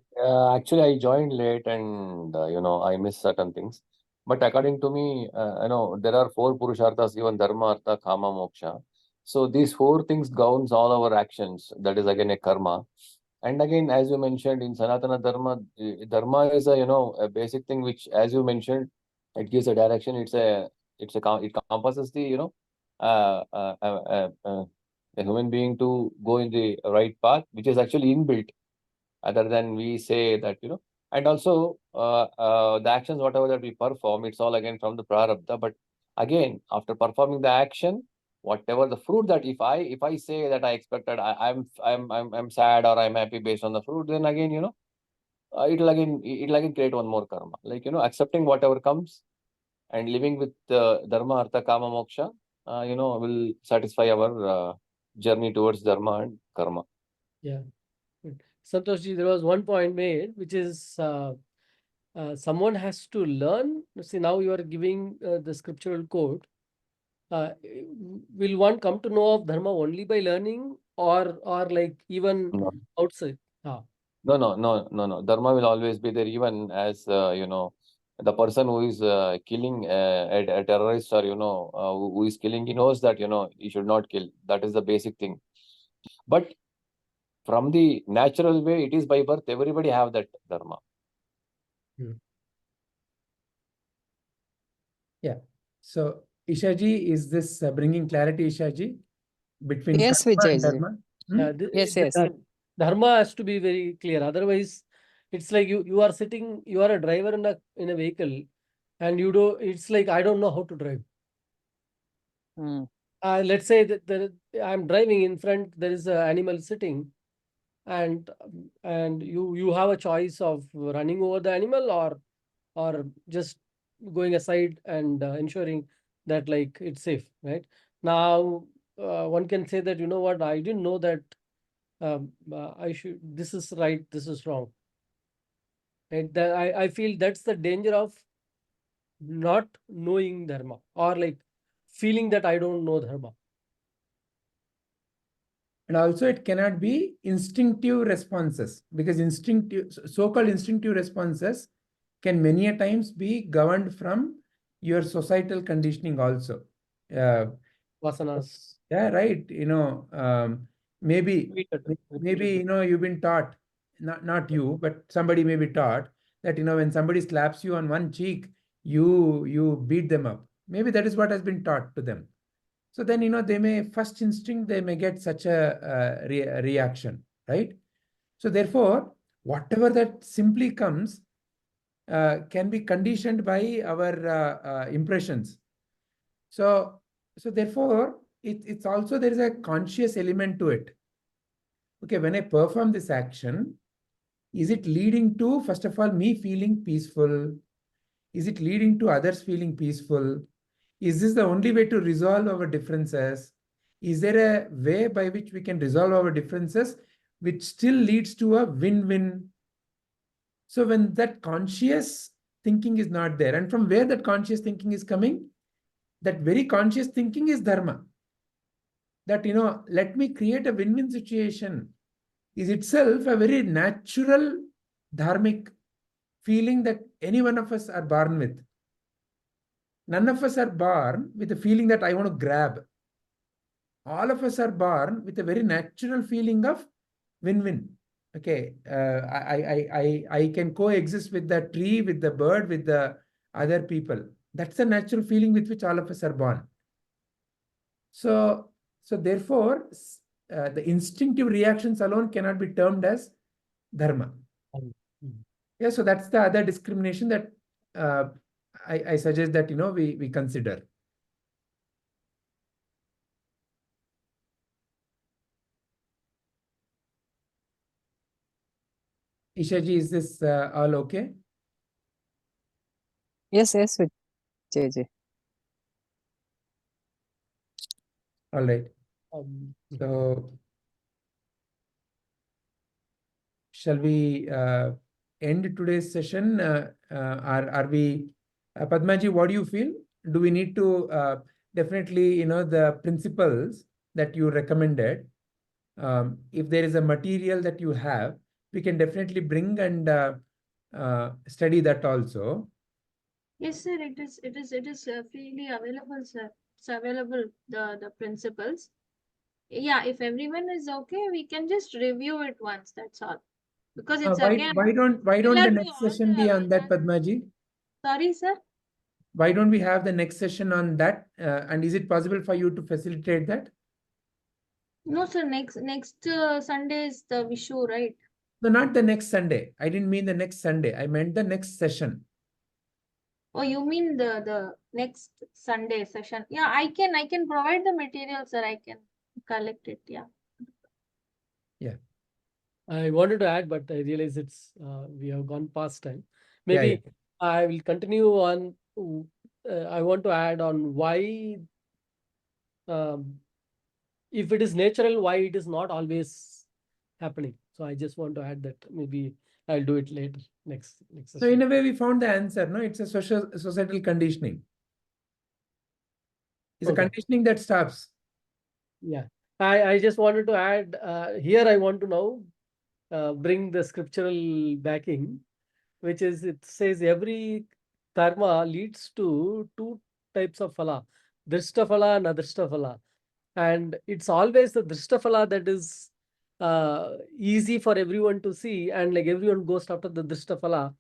actually, I joined late and I missed certain things. But according to me, there are 4 purusharthas, even dharma, artha, kama, moksha. So these 4 things governs all our actions. That is again a karma. And again, as you mentioned in Sanatana Dharma, dharma is a basic thing which, as you mentioned, it gives a direction. It compasses the a human being to go in the right path, which is actually inbuilt, other than we say that, and also the actions, whatever that we perform, it's all again from the prarabdha. But again, after performing the action, whatever the fruit that if I say that I expected, I'm sad or I'm happy based on the fruit, then again, it'll again create one more karma. Like, accepting whatever comes and living with dharma, artha, kama, moksha, will satisfy our journey towards dharma and karma. Yeah. Santoshji, there was one point made, which is someone has to learn. See, now you are giving the scriptural quote. Will one come to know of dharma only by learning, or like even outside? No. Dharma will always be there, even as the person who is killing a terrorist, or who is killing, he knows that he should not kill. That is the basic thing. But from the natural way, it is by birth. Everybody have that dharma. Yeah. So Ishaji, is this bringing clarity, Ishaji, between Yes, karma and Vijayji. dharma? Yes. Dharma has to be very clear. Otherwise, it's like you are sitting, you are a driver in a vehicle, and it's like, I don't know how to drive. Let's say that I'm driving, in front there is an animal sitting. and you have a choice of running over the animal or just going aside and ensuring that like it's safe, right? Now one can say that, you know what, I didn't know that this is right, this is wrong, right? I feel that's the danger of not knowing dharma, or like feeling that I don't know dharma. And also it cannot be instinctive responses, because so-called instinctive responses can many a times be governed from your societal conditioning also. Vasanas. Yeah, right. Maybe you've been taught, not you, but somebody may be taught that when somebody slaps you on one cheek, you beat them up. Maybe that is what has been taught to them. So then they may first instinct, they may get such a reaction, right? So therefore, whatever that simply comes can be conditioned by our impressions. So therefore, it's also, there is a conscious element to it. Okay, when I perform this action, is it leading to, first of all, me feeling peaceful? Is it leading to others feeling peaceful? Is this the only way to resolve our differences? Is there a way by which we can resolve our differences which still leads to a win-win? So when that conscious thinking is not there, and from where that conscious thinking is coming, that very conscious thinking is dharma. That, let me create a win-win situation is itself a very natural dharmic feeling that any one of us are born with. None of us are born with a feeling that I want to grab. All of us are born with a very natural feeling of win-win. Okay, I can coexist with the tree, with the bird, with the other people. That's the natural feeling with which all of us are born. So therefore, the instinctive reactions alone cannot be termed as dharma. Yeah, so that's the other discrimination that I suggest that we consider. Ishaji, is this all okay? Yes, Vijayji. All right. So shall we end today's session? Are we, Padmaji, what do you feel? Do we need to definitely, the principles that you recommended, if there is a material that you have, we can definitely bring and study that also. Yes, sir. It is freely available, sir. It's available, the principles. Yeah, if everyone is okay, we can just review it once. That's all. Because it's again. Why don't similar the to next all session the be on that, Vedas. Padmaji? Sorry, sir. Why don't we have the next session on that? And is it possible for you to facilitate that? No, sir. Next Sunday is the Vishu, right? No, not the next Sunday. I didn't mean the next Sunday. I meant the next session. Oh, you mean the next Sunday session? Yeah, I can provide the material, sir. I can collect it. Yeah. Yeah. I wanted to add, but I realize we have gone past time. Maybe I will continue on. I want to add on why, if it is natural, why it is not always happening. So I just want to add that. Maybe I'll do it later, next So session. in a way, we found the answer. No, it's a societal conditioning. It's a conditioning that stops. Yeah, I just wanted to add here. I want to now bring the scriptural backing, which is, it says every karma leads to two types of phala, drishta phala and adrishta phala. And it's always the drishta phala that is easy for everyone to see, and like everyone goes after the drishta phala,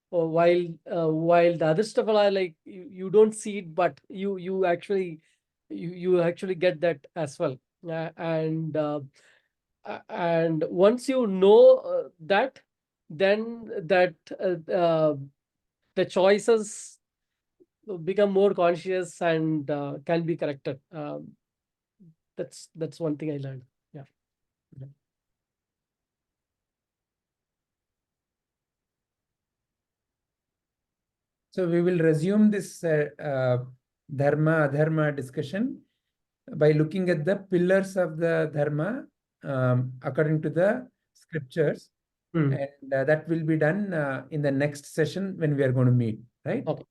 while the adrishta phala, like you don't see it, but you actually get that as well. And once you know that, then the choices become more conscious and can be corrected. That's one thing I learned. Yeah. So we will resume this dharma, adharma discussion by looking at the pillars of the dharma according to the scriptures. And that will be done in the next session when we are going to meet, right? Okay.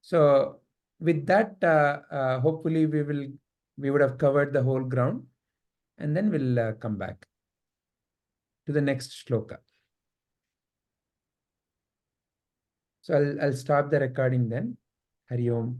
So with that, hopefully we would have covered the whole ground, and then we'll come back to the next shloka. So I'll stop the recording then. Hari Om.